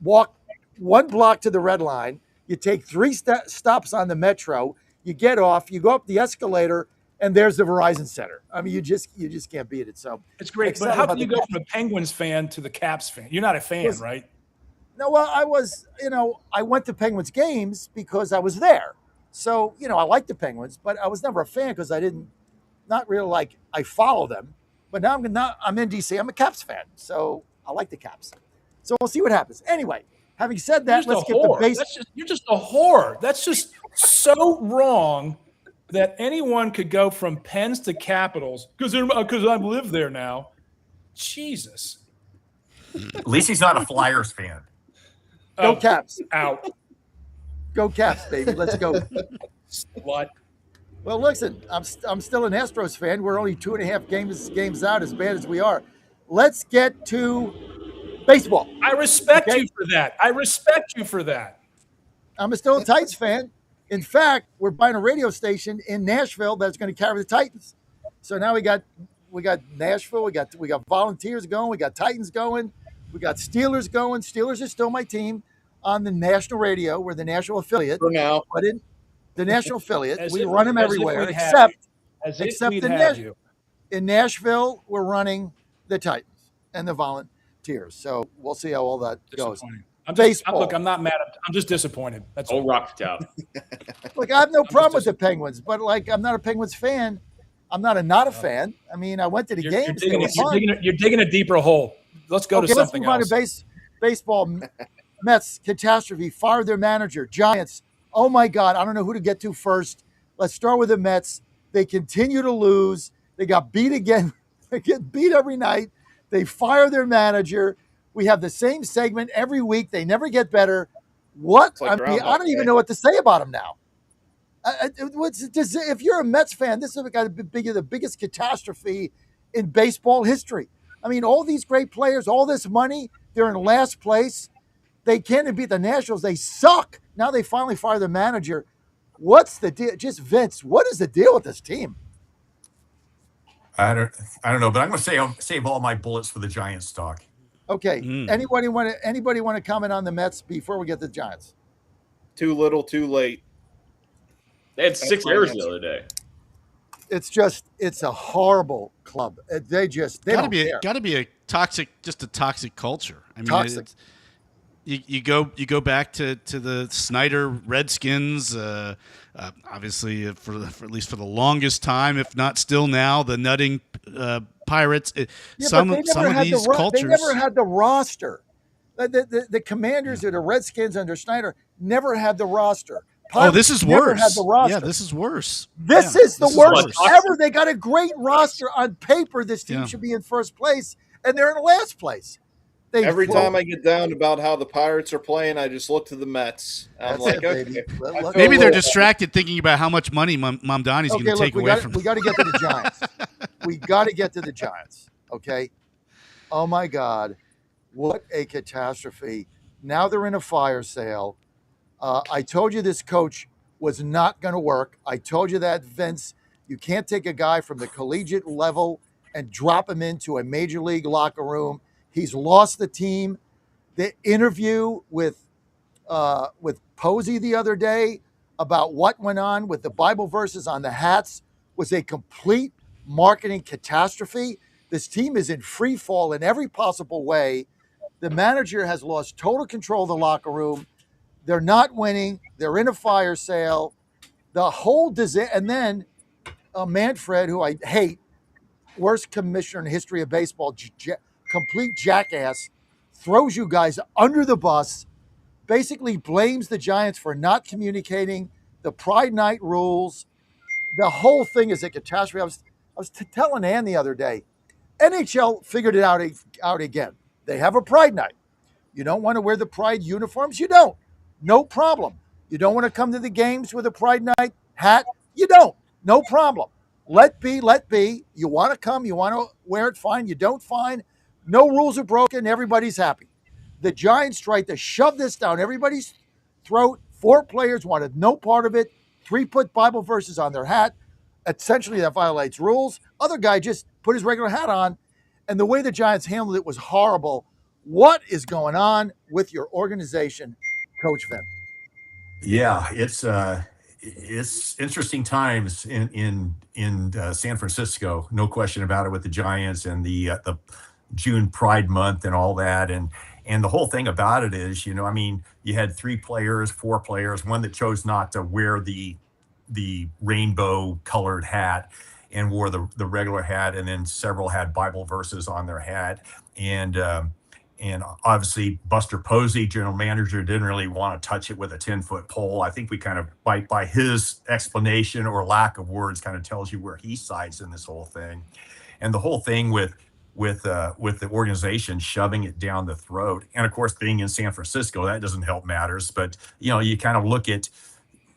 walk 1 block to the Red Line. You take 3 stops on the Metro. You get off. You go up the escalator, and there's the Verizon Center. I mean, you just can't beat it. So It's great. But excited how about can you the go from a Penguins fan to the Caps fan? You're not a fan, Listen, right? No, well, I went to Penguins games because I was there. So, I like the Penguins, but I was never a fan because not really like I follow them. But now I'm in DC. I'm a Caps fan. So I like the Caps. So we'll see what happens. Anyway, having said that, let's get the base. You're just a whore. That's just so wrong that anyone could go from Pens to Capitals because I live there now. Jesus. At least he's not a Flyers fan. Go Caps. Out. Go Caps, baby. Let's go. What? Well, listen, I'm still an Astros fan. We're only 2.5 games out, as bad as we are. Let's get to baseball. I respect you for that. I'm still a Titans fan. In fact, we're buying a radio station in Nashville that's going to carry the Titans. So now we got Nashville, we got Volunteers going, we got Titans going, we got Steelers going. Steelers are still my team on the national radio. We're the national affiliate. For now. But in the national affiliate, we if- run them as if everywhere, we'd have except you. As if except we'd in, have you. in Nashville, we're running the Titans and the Volunteers. So we'll see how all that goes. Baseball. I'm not mad. I'm just disappointed. That's all. Rock Top. Look, I have no problem with the Penguins, but I'm not a Penguins fan. I'm not a fan. I mean, I went to the games. You're digging a deeper hole. Let's go to something let's move else. on to baseball. Mets catastrophe, fired their manager. Giants. Oh my God, I don't know who to get to first. Let's start with the Mets. They continue to lose. They got beat again. They get beat every night. They fire their manager. We have the same segment every week. They never get better. What? I don't even know what to say about them now. If you're a Mets fan, this has got to be the biggest catastrophe in baseball history. I mean, all these great players, all this money, they're in last place. They can't even beat the Nationals. They suck. Now they finally fire the manager. What's the deal? Just Vince, what is the deal with this team? I don't know, but I'm going to save all my bullets for the Giants talk. Okay. Anybody want to comment on the Mets before we get to the Giants? Too little, too late. They had 6 errors the other day. It's a horrible club. They don't care. Got to be a toxic culture. I mean, toxic. You go back to the Snyder Redskins, obviously for at least for the longest time, if not still now, the nutting Pirates. Some of these cultures, they never had the roster. The Commanders or the Redskins under Snyder never had the roster. Pirates this is never worse. Had the roster. Yeah, this is worse. This is the worst ever. They got a great roster on paper. This team should be in first place, and they're in last place. Every time I get down about how the Pirates are playing, I just look to the Mets. I'm like, okay. Maybe they're distracted thinking about how much money Mamdani's going to take away from them. We got to get to the Giants. We got to get to the Giants, okay? Oh, my God. What a catastrophe. Now they're in a fire sale. I told you this coach was not going to work. I told you that, Vince. You can't take a guy from the collegiate level and drop him into a major league locker room. He's lost the team. The interview with Posey the other day about what went on with the Bible verses on the hats was a complete marketing catastrophe. This team is in free fall in every possible way. The manager has lost total control of the locker room. They're not winning. They're in a fire sale. The whole and then Manfred, who I hate, worst commissioner in the history of baseball, complete jackass, throws you guys under the bus, basically blames the Giants for not communicating the Pride Night rules. The whole thing is a catastrophe. I was telling Ann the other day, NHL figured it out again. They have a Pride night. You don't want to wear the Pride uniforms? You don't. No problem. You don't want to come to the games with a Pride night hat? You don't. No problem. Let be, let be. You want to come, you want to wear it, fine. You don't, fine. No rules are broken. Everybody's happy. The Giants tried to shove this down everybody's throat. 4 players wanted no part of it. 3 put Bible verses on their hat. Essentially, that violates rules. Other guy just put his regular hat on. And the way the Giants handled it was horrible. What is going on with your organization, Coach Vin? Yeah, it's interesting times in San Francisco, no question about it, with the Giants and the June Pride Month and all that, and the whole thing about it is, I mean, you had 4 players, one that chose not to wear the rainbow colored hat and wore the regular hat, and then several had Bible verses on their hat, and obviously Buster Posey, general manager, didn't really want to touch it with a 10-foot pole. I think we kind of, by his explanation or lack of words, kind of tells you where he sides in this whole thing. And the whole thing with the organization shoving it down the throat, and of course being in San Francisco, that doesn't help matters. But you kind of look at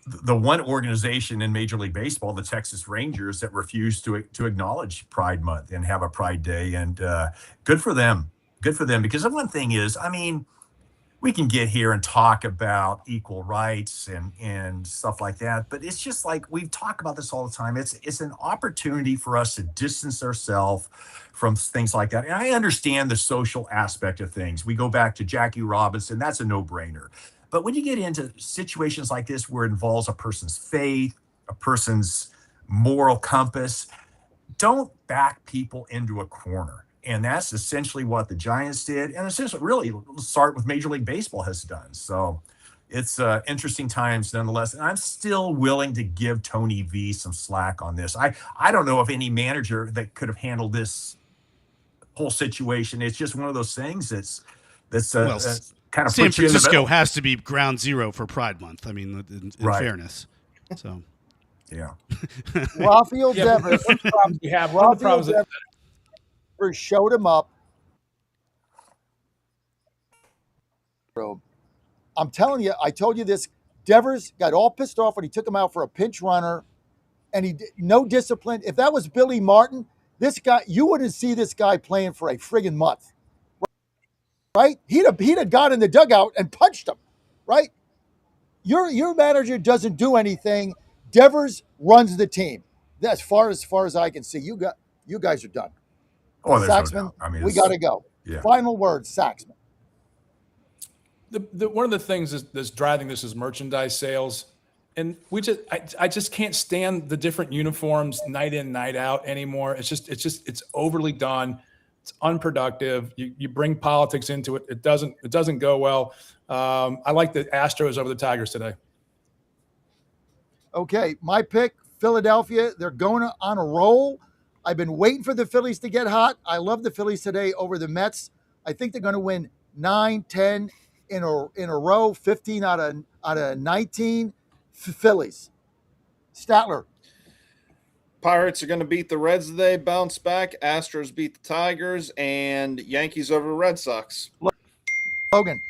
the one organization in Major League Baseball, the Texas Rangers, that refused to acknowledge Pride Month and have a Pride Day, and good for them. Good for them, because the one thing is, I mean, we can get here and talk about equal rights and stuff like that, but it's just like we talk about this all the time. It's an opportunity for us to distance ourselves from things like that. And I understand the social aspect of things. We go back to Jackie Robinson, that's a no-brainer. But when you get into situations like this where it involves a person's faith, a person's moral compass, don't back people into a corner. And that's essentially what the Giants did. And essentially, really, start with Major League Baseball has done. So it's interesting times nonetheless. And I'm still willing to give Tony V some slack on this. I don't know of any manager that could have handled this whole situation. It's just one of those things that's kind of San Francisco has to be ground zero for Pride Month. I mean, in fairness. So, yeah. Rafael Devers. We have one of the problems that showed him up. I'm telling you, I told you this. Devers got all pissed off when he took him out for a pinch runner, and he did no discipline. If that was Billy Martin, this guy, you wouldn't see this guy playing for a friggin' month, right? He'd have got in the dugout and punched him, right? Your manager doesn't do anything. Devers runs the team. As far as I can see, you guys are done. Oh, Saxman, no doubt. I mean, we got to go. Yeah. Final word, Saxman. One of the things that's driving this is merchandise sales, and I just can't stand the different uniforms night in, night out anymore. It's overly done. It's unproductive. You bring politics into it. It doesn't go well. I like the Astros over the Tigers today. Okay, my pick, Philadelphia. They're going on a roll. I've been waiting for the Phillies to get hot. I love the Phillies today over the Mets. I think they're going to win 9, 10 in a row, 15 out of 19. Phillies. Statler. Pirates are going to beat the Reds today, bounce back. Astros beat the Tigers, and Yankees over Red Sox. Logan.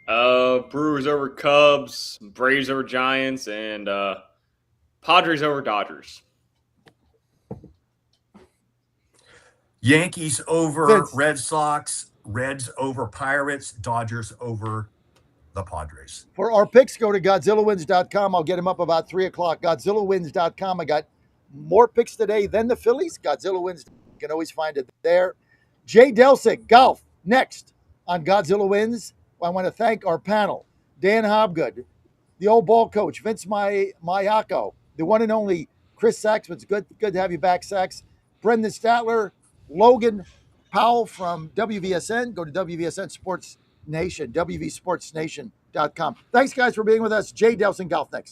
Brewers over Cubs, Braves over Giants, and Padres over Dodgers. Yankees over Red Sox, Reds over Pirates, Dodgers over the Padres. For our picks, go to GodzillaWins.com. I'll get them up about 3 o'clock. GodzillaWins.com. I got more picks today than the Phillies. Godzilla Wins. You can always find it there. Jay Delsick, golf, next on Godzilla Wins. I want to thank our panel. Dan Hobgood, the old ball coach, Vince Mayako, the one and only Chris Sachs. It's good to have you back, Sachs. Brendan Statler, Logan Powell from WVSN. Go to WVSN Sports Nation, WVSportsNation.com. Thanks, guys, for being with us. Jay Delson, golf next.